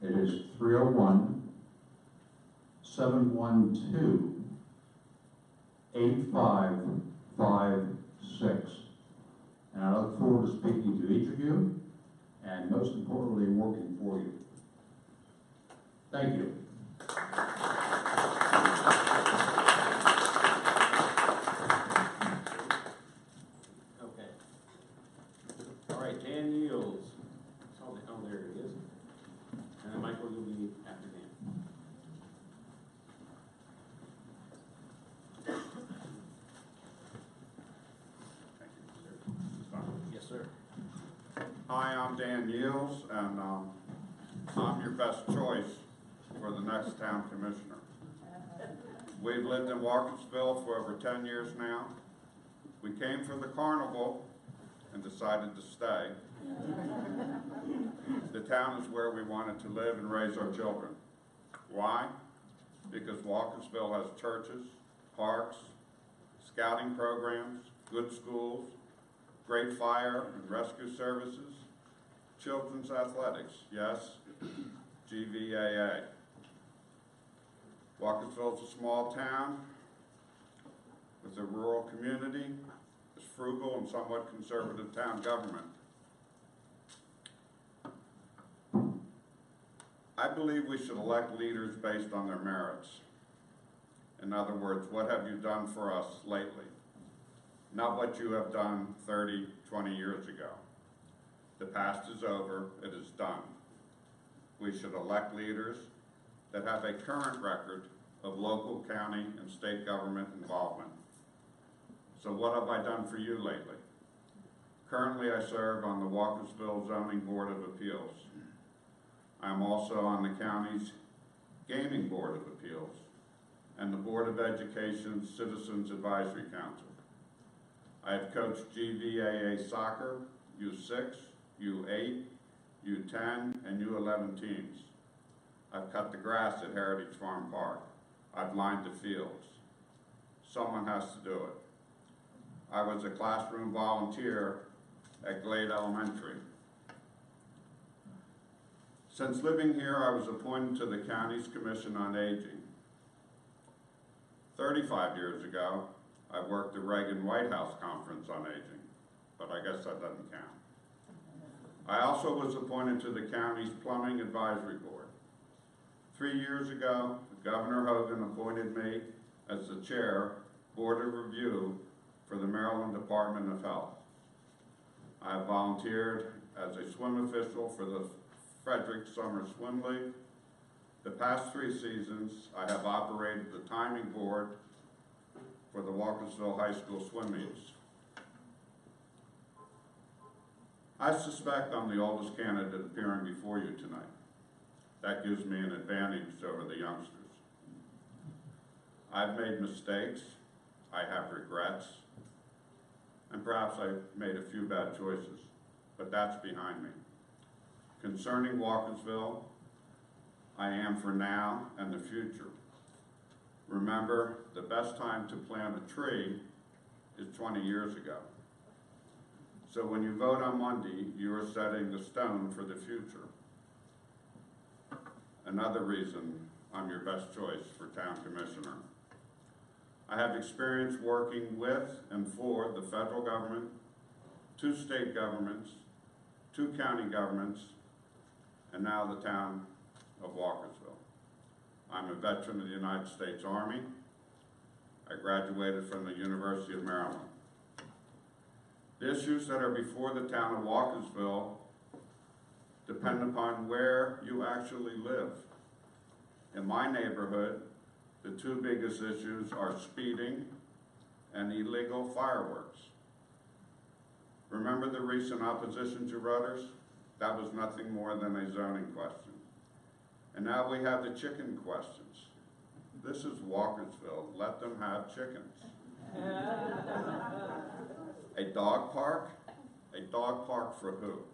It is 301-712-8556. And I look forward to speaking to each of you, and most importantly, working for you. Thank you. Okay. All right, Dan Niels. Oh, there he is. And then Michael, you'll be after Dan. Yes, sir. Hi, I'm Dan Niels, and I'm your best choice for the next town commissioner. We've lived in Walkersville for over 10 years now. We came for the carnival and decided to stay. The town is where we wanted to live and raise our children. Why? Because Walkersville has churches, parks, scouting programs, good schools, great fire and rescue services, children's athletics, yes, GVAA. Walkersville is a small town with a rural community, it's frugal and somewhat conservative town government. I believe we should elect leaders based on their merits. In other words, what have you done for us lately? Not what you have done 30, 20 years ago. The past is over, it is done. We should elect leaders that have a current record of local, county, and state government involvement. So what have I done for you lately? Currently, I serve on the Walkersville Zoning Board of Appeals. I'm also on the county's Gaming Board of Appeals and the Board of Education's Citizens Advisory Council. I have coached GVAA soccer, U6, U8, U10, and U11 teams. I've cut the grass at Heritage Farm Park. I've lined the fields. Someone has to do it. I was a classroom volunteer at Glade Elementary. Since living here, I was appointed to the county's Commission on Aging. 35 years ago, I worked the Reagan White House Conference on Aging, but I guess that doesn't count. I also was appointed to the county's Plumbing Advisory Board. 3 years ago, Governor Hogan appointed me as the chair, Board of Review for the Maryland Department of Health. I have volunteered as a swim official for the Frederick Summer Swim League. The past 3 seasons, I have operated the timing board for the Walkersville High School swim meets. I suspect I'm the oldest candidate appearing before you tonight. That gives me an advantage over the youngsters. I've made mistakes, I have regrets, and perhaps I've made a few bad choices, but that's behind me. Concerning Walkersville, I am for now and the future. Remember, the best time to plant a tree is 20 years ago. So when you vote on Monday, you are setting the stone for the future. Another reason I'm your best choice for town commissioner. I have experience working with and for the federal government, 2 state governments, 2 county governments, and now the town of Walkersville. I'm a veteran of the United States Army. I graduated from the University of Maryland. The issues that are before the town of Walkersville depend upon where you actually live. In my neighborhood, the 2 biggest issues are speeding and illegal fireworks. Remember the recent opposition to Rudders? That was nothing more than a zoning question. And now we have the chicken questions. This is Walkersville. Let them have chickens. A dog park? A dog park for who?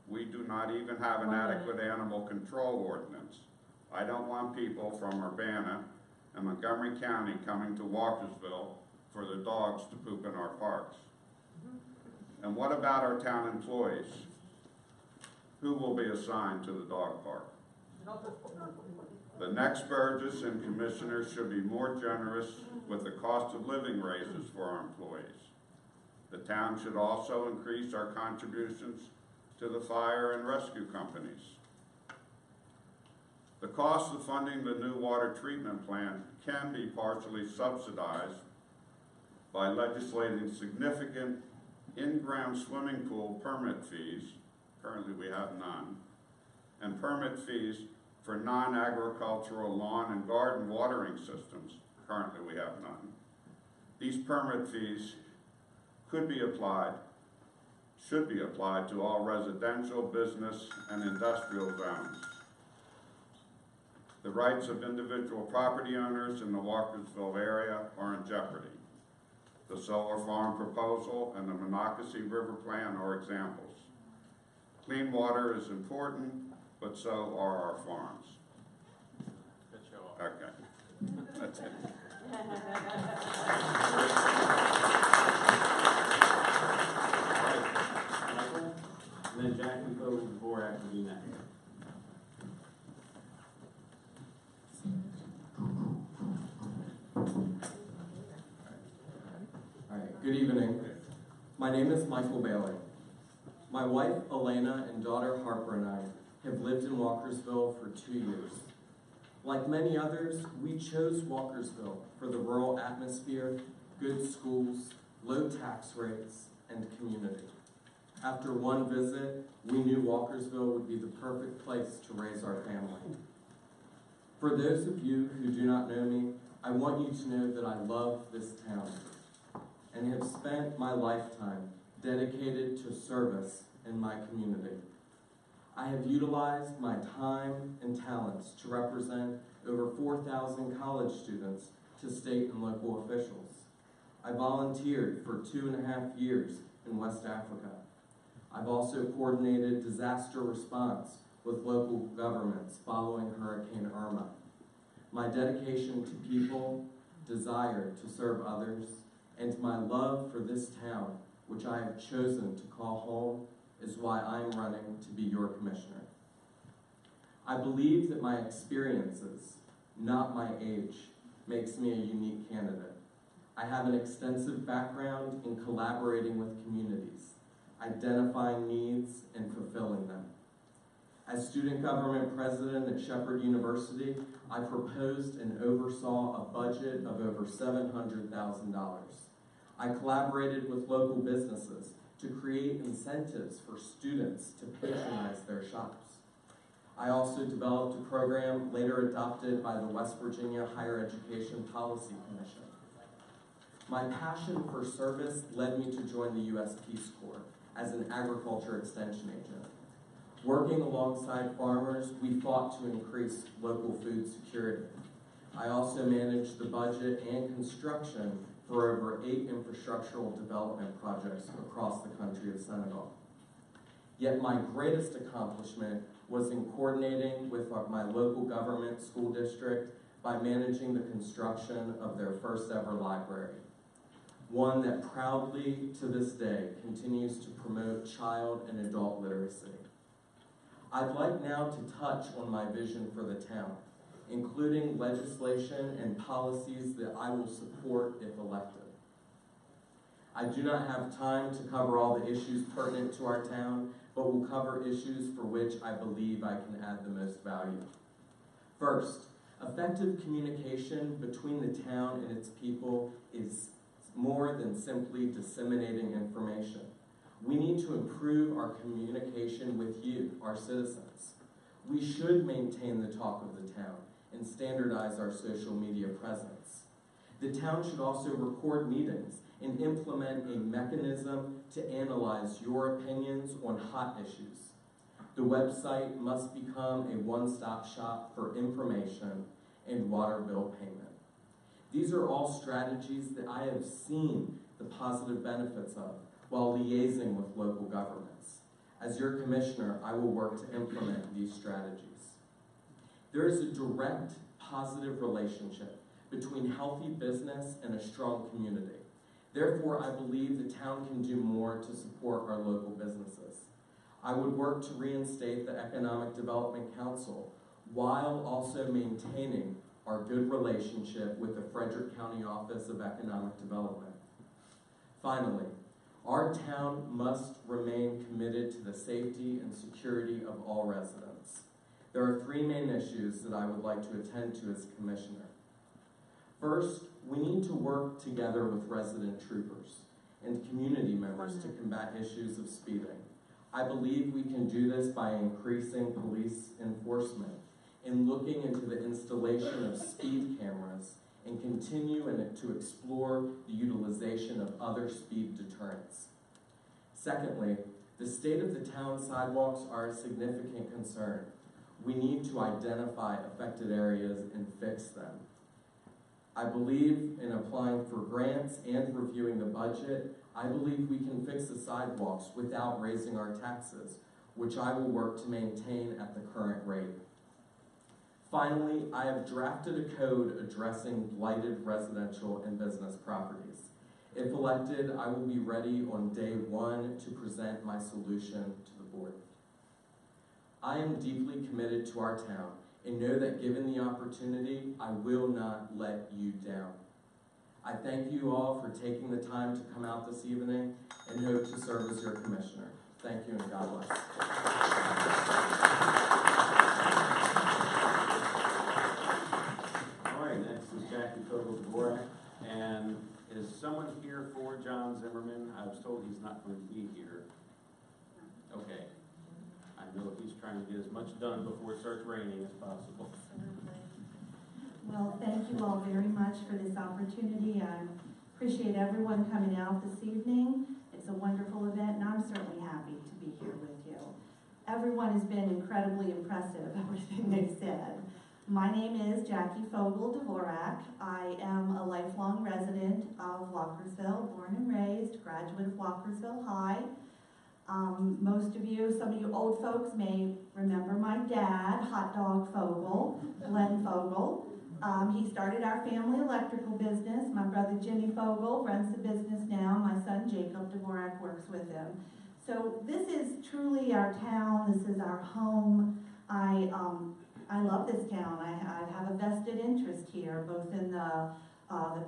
We do not even have an adequate animal control ordinance. I don't want people from Urbana and Montgomery County coming to Walkersville for the dogs to poop in our parks. And what about our town employees? Who will be assigned to the dog park? The next Burgess and commissioners should be more generous with the cost of living raises for our employees. The town should also increase our contributions to the fire and rescue companies. The cost of funding the new water treatment plant can be partially subsidized by legislating significant in-ground swimming pool permit fees, currently we have none, and permit fees for non-agricultural lawn and garden watering systems, currently we have none. These permit fees could be applied, should be applied to all residential, business, and industrial zones. The rights of individual property owners in the Walkersville area are in jeopardy. The solar farm proposal and the Monocacy River Plan are examples. Clean water is important, but so are our farms. Good show off. Okay, that's it. Michael, and then Jack can go before after you next. All right, good evening. My name is Michael Bailey. My wife, Elena, and daughter, Harper, and I have lived in Walkersville for 2 years. Like many others, we chose Walkersville for the rural atmosphere, good schools, low tax rates, and community. After one visit, we knew Walkersville would be the perfect place to raise our family. For those of you who do not know me, I want you to know that I love this town and have spent my lifetime dedicated to service in my community. I have utilized my time and talents to represent over 4,000 college students to state and local officials. I volunteered for 2.5 years in West Africa. I've also coordinated disaster response with local governments following Hurricane Irma. My dedication to people, desire to serve others, and my love for this town, which I have chosen to call home, is why I'm running to be your commissioner. I believe that my experiences, not my age, makes me a unique candidate. I have an extensive background in collaborating with communities, identifying needs and fulfilling them. As student government president at Shepherd University, I proposed and oversaw a budget of over $700,000. I collaborated with local businesses to create incentives for students to patronize their shops. I also developed a program later adopted by the West Virginia Higher Education Policy Commission. My passion for service led me to join the U.S. Peace Corps as an agriculture extension agent. Working alongside farmers, we fought to increase local food security. I also managed the budget and construction for over 8 infrastructural development projects across the country of Senegal. Yet my greatest accomplishment was in coordinating with my local government school district by managing the construction of their first ever library, one that proudly to this day continues to promote child and adult literacy. I'd like now to touch on my vision for the town, including legislation and policies that I will support if elected. I do not have time to cover all the issues pertinent to our town, but will cover issues for which I believe I can add the most value. First, effective communication between the town and its people is more than simply disseminating information. We need to improve our communication with you, our citizens. We should maintain the talk of the town and standardize our social media presence. The town should also record meetings and implement a mechanism to analyze your opinions on hot issues. The website must become a one-stop shop for information and water bill payment. These are all strategies that I have seen the positive benefits of while liaising with local governments. As your commissioner, I will work to implement these strategies. There is a direct positive relationship between healthy business and a strong community. Therefore, I believe the town can do more to support our local businesses. I would work to reinstate the Economic Development Council while also maintaining our good relationship with the Frederick County Office of Economic Development. Finally, our town must remain committed to the safety and security of all residents. There are 3 main issues that I would like to attend to as commissioner. First, we need to work together with resident troopers and community members to combat issues of speeding. I believe we can do this by increasing police enforcement and looking into the installation of speed cameras and continue to explore the utilization of other speed deterrents. Secondly, the state of the town sidewalks are a significant concern. We need to identify affected areas and fix them. I believe in applying for grants and reviewing the budget. I believe we can fix the sidewalks without raising our taxes, which I will work to maintain at the current rate. Finally, I have drafted a code addressing blighted residential and business properties. If elected, I will be ready on day 1 to present my solution to the board. I am deeply committed to our town and know that given the opportunity, I will not let you down. I thank you all for taking the time to come out this evening and hope to serve as your commissioner. Thank you and God bless. All right, next is Jackie Fogel-Dvorak, and is someone here for John Zimmerman? I was told he's not going to be here. Okay. I know he's trying to get as much done before it starts raining as possible. Well, thank you all very much for this opportunity. I appreciate everyone coming out this evening. It's a wonderful event, and I'm certainly happy to be here with you. Everyone has been incredibly impressive, everything they've said. My name is Jackie Fogel-Dvorak. I am a lifelong resident of Walkersville, born and raised, graduate of Walkersville High. Most of you, some of you old folks may remember my dad, Hot Dog Fogel, Glenn Fogel. He started our family electrical business. My brother Jimmy Fogel runs the business now. My son Jacob Dvorak works with him. So this is truly our town. This is our home. I love this town. I have a vested interest here, both in the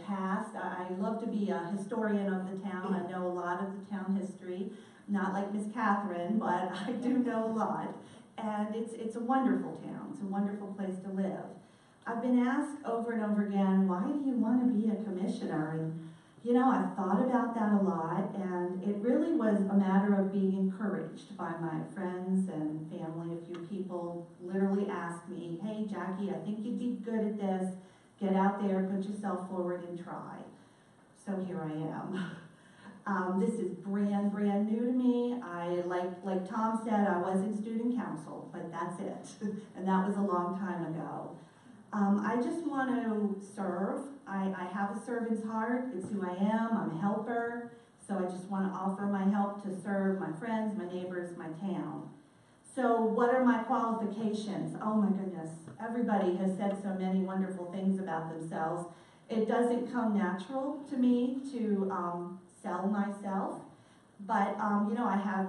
past. I love to be a historian of the town. I know a lot of the town history. Not like Miss Catherine, but I do know a lot. And it's a wonderful town. It's a wonderful place to live. I've been asked over and over again, why do you want to be a commissioner? And you know, I've thought about that a lot, and it really was a matter of being encouraged by my friends and family. A few people literally asked me, hey Jackie, I think you'd be good at this. Get out there, put yourself forward and try. So here I am. This is brand new to me. Like Tom said, I was in student council, but that's it. And that was a long time ago. I just want to serve. I have a servant's heart. It's who I am. I'm a helper. So I just want to offer my help to serve my friends, my neighbors, my town. So what are my qualifications? Oh my goodness. Everybody has said so many wonderful things about themselves. It doesn't come natural to me to sell myself. But, you know, I have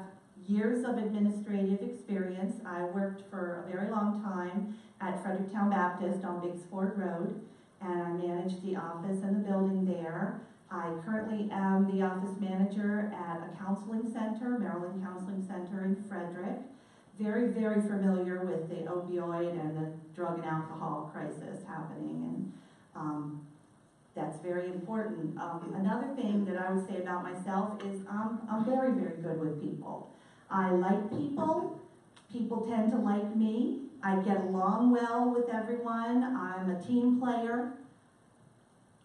years of administrative experience. I worked for a very long time at Fredericktown Baptist on Biggs Ford Road, and I managed the office and the building there. I currently am the office manager at a counseling center, Maryland Counseling Center in Frederick. Very, very familiar with the opioid and the drug and alcohol crisis happening, and that's very important. Another thing that I would say about myself is I'm very, very good with people. I like people. People tend to like me. I get along well with everyone. I'm a team player.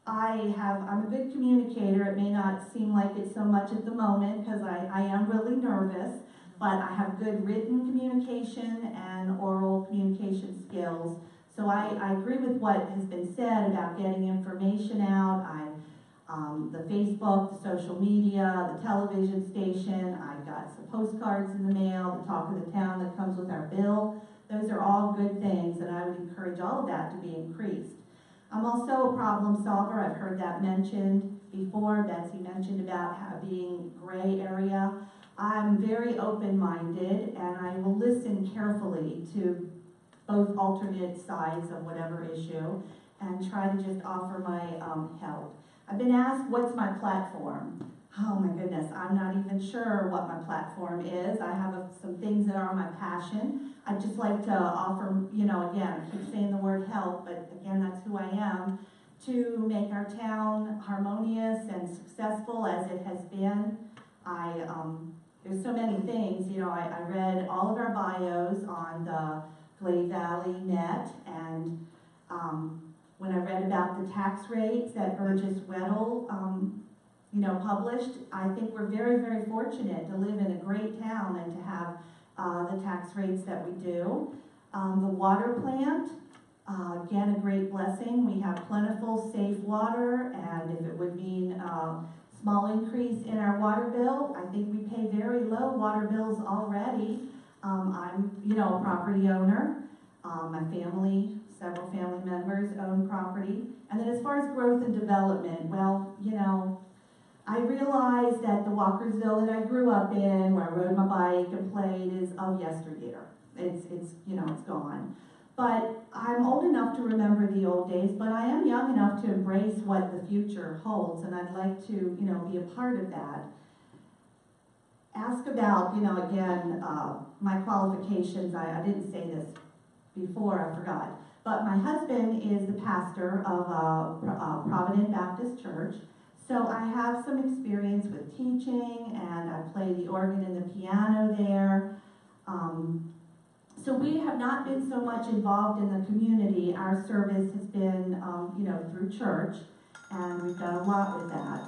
I'm a good communicator. It may not seem like it so much at the moment because I am really nervous, but I have good written communication and oral communication skills. So I agree with what has been said about getting information out. The Facebook, the social media, the television station. I got some postcards in the mail, the talk of the town that comes with our bill. Those are all good things, and I would encourage all of that to be increased. I'm also a problem solver. I've heard that mentioned before. Betsy mentioned about being gray area. I'm very open-minded, and I will listen carefully to both alternate sides of whatever issue and try to just offer my help. I've been asked, what's my platform? Oh my goodness, I'm not even sure what my platform is. I have some things that are my passion. I'd just like to offer, you know, again, I keep saying the word help, but again, that's who I am, to make our town harmonious and successful as it has been. There's so many things, you know, I read all of our bios on the GladeValley.net, and when I read about the tax rates that Burgess Weddell, you know, published, I think we're very, very fortunate to live in a great town and to have the tax rates that we do. The water plant, again, a great blessing. We have plentiful, safe water, and if it would mean a small increase in our water bill, I think we pay very low water bills already. I'm, you know, a property owner. My family, several family members own property. And then as far as growth and development, well, you know, I realize that the Walkersville that I grew up in, where I rode my bike and played, is of yesteryear. It's you know, it's gone. But I'm old enough to remember the old days, but I am young enough to embrace what the future holds, and I'd like to, you know, be a part of that. Ask about, you know, again, my qualifications. I didn't say this before, I forgot. But my husband is the pastor of Provident Baptist Church. So I have some experience with teaching, and I play the organ and the piano there. So we have not been so much involved in the community. Our service has been, you know, through church, and we've done a lot with that.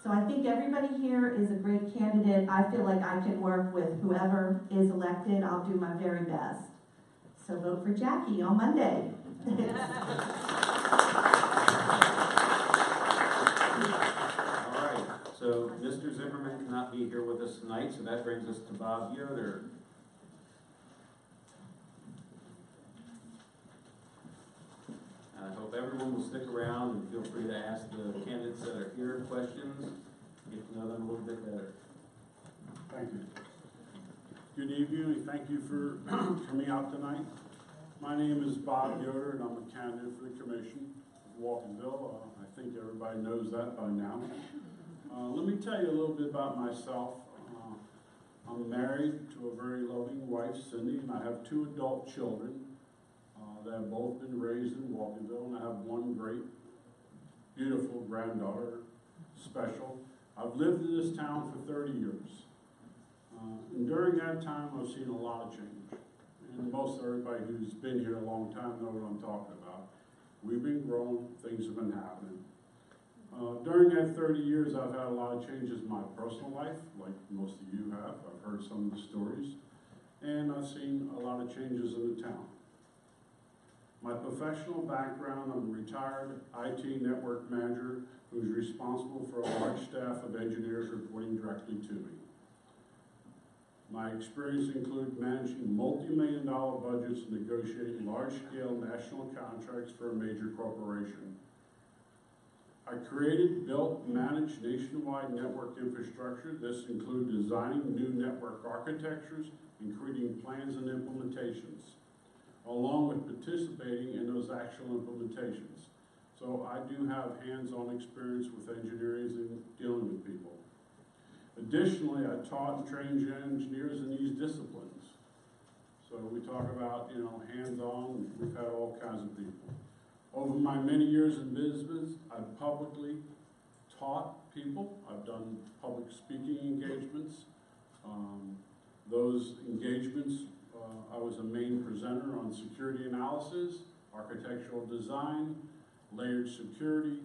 So I think everybody here is a great candidate. I feel like I can work with whoever is elected. I'll do my very best. So vote for Jackie on Monday. So Mr. Zimmerman cannot be here with us tonight, so that brings us to Bob Yoder. I hope everyone will stick around and feel free to ask the candidates that are here questions, get to know them a little bit better. Thank you. Good evening, and thank you for coming out tonight. My name is Bob Yoder, and I'm a candidate for the commission of Walkersville. I think everybody knows that by now. Let me tell you a little bit about myself. I'm married to a very loving wife, Cindy, and I have 2 adult children that have both been raised in Walkersville, and I have one great, beautiful granddaughter, Special. I've lived in this town for 30 years. And during that time, I've seen a lot of change. And most everybody who's been here a long time knows what I'm talking about. We've been growing, things have been happening. During that 30 years, I've had a lot of changes in my personal life, like most of you have. I've heard some of the stories. And I've seen a lot of changes in the town. My professional background, I'm a retired IT network manager who's responsible for a large staff of engineers reporting directly to me. My experience includes managing multi-million-dollar budgets and negotiating large-scale national contracts for a major corporation. I created, built, managed nationwide network infrastructure. This includes designing new network architectures and creating plans and implementations, along with participating in those actual implementations. So I do have hands-on experience with engineering and dealing with people. Additionally, I taught and trained engineers in these disciplines. So we talk about, hands-on, we've had all kinds of people. Over my many years in business, I've publicly taught people. I've done public speaking engagements. Those engagements, I was a main presenter on security analysis, architectural design, layered security,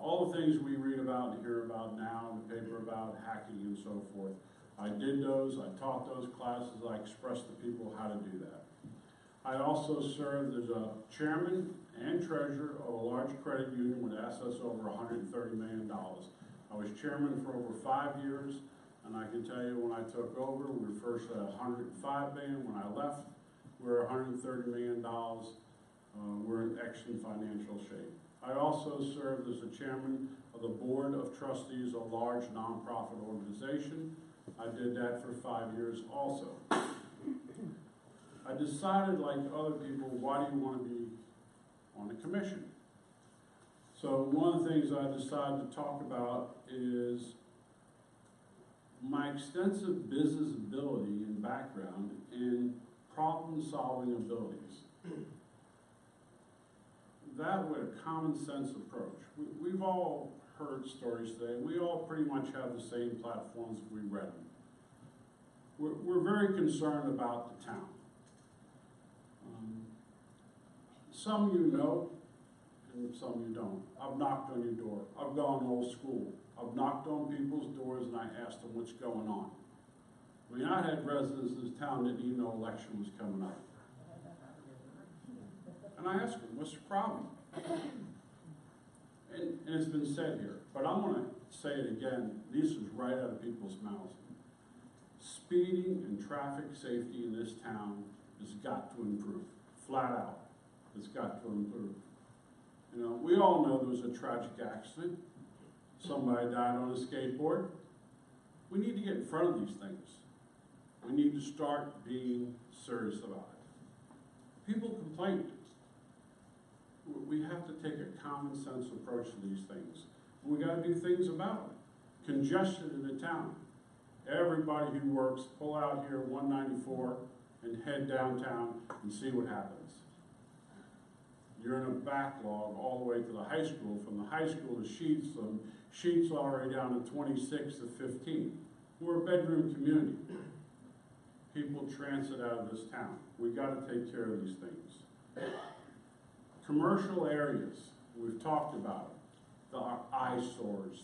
all the things we read about and hear about now in the paper about hacking and so forth. I did those, I taught those classes, I expressed to people how to do that. I also served as a chairman and treasurer of a large credit union with assets over $130 million. I was chairman for over 5 years, and I can tell you when I took over, we were first at $105 million. When I left, we were $130 million. We're in excellent financial shape. I also served as the chairman of the board of trustees of a large nonprofit organization. I did that for 5 years also. I decided, like other people, why do you want to be on a commission? So one of the things I decided to talk about is my extensive business ability and background in problem-solving abilities. That with a common sense approach. We've all heard stories today. We all pretty much have the same platforms if we read them. We're very concerned about the town. Some you know, and some you don't. I've knocked on your door. I've gone old school. I've knocked on people's doors and I asked them what's going on. I mean, I had residents in this town that didn't even know election was coming up. And I asked them, what's the problem? And it's been said here, but I'm going to say it again. This is right out of people's mouths. Speeding and traffic safety in this town has got to improve, flat out. It's got to improve. We all know there was a tragic accident. Somebody died on a skateboard. We need to get in front of these things. We need to start being serious about it. People complain. We have to take a common sense approach to these things. We got to do things about it. Congestion in the town. Everybody who works, pull out here 194 and head downtown and see what happens. You're in a backlog all the way to the high school. From the high school to Sheets, from Sheets all the way down to 26 to 15. We're a bedroom community. People transit out of this town. We got to take care of these things. Commercial areas, we've talked about it. The eyesores.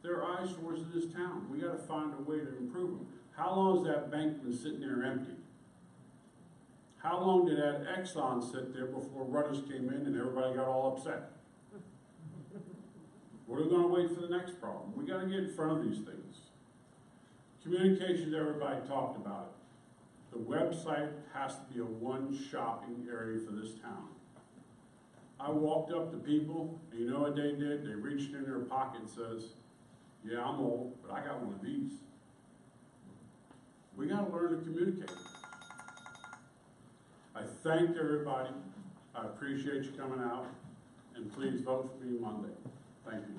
There are eyesores in this town. We got to find a way to improve them. How long has that bank been sitting there empty? How long did that Exxon sit there before Rudders came in and everybody got all upset? What are we gonna wait for the next problem? We gotta get in front of these things. Communications, everybody talked about it. The website has to be a one shopping area for this town. I walked up to people, and you know what they did? They reached in their pocket and says, yeah, I'm old, but I got one of these. We gotta learn to communicate. I thank everybody. I appreciate you coming out, and please vote for me Monday. Thank you.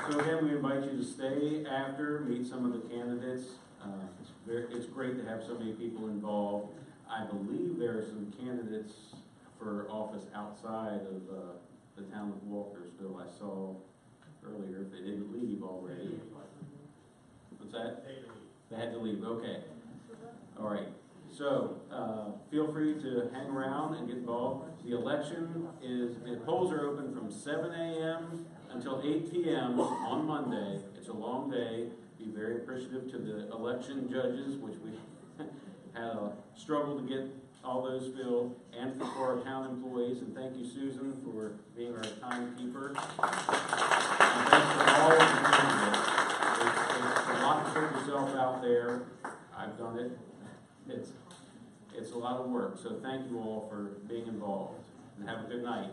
So again, we invite you to stay after, meet some of the candidates. It's great to have so many people involved. I believe there are some candidates for office outside of the town of Walkersville. I saw earlier if they didn't leave already. What's that? They had to leave, okay. All right, so feel free to hang around and get involved. The election the polls are open from 7 a.m. until 8 p.m. on Monday. It's a long day. Be very appreciative to the election judges, which we had a struggle to get all those filled, and for our town employees. And thank you, Susan, for being our timekeeper. And thanks for all of the candidates. It's a lot to put yourself out there. I've done it. It's a lot of work. So thank you all for being involved. And have a good night.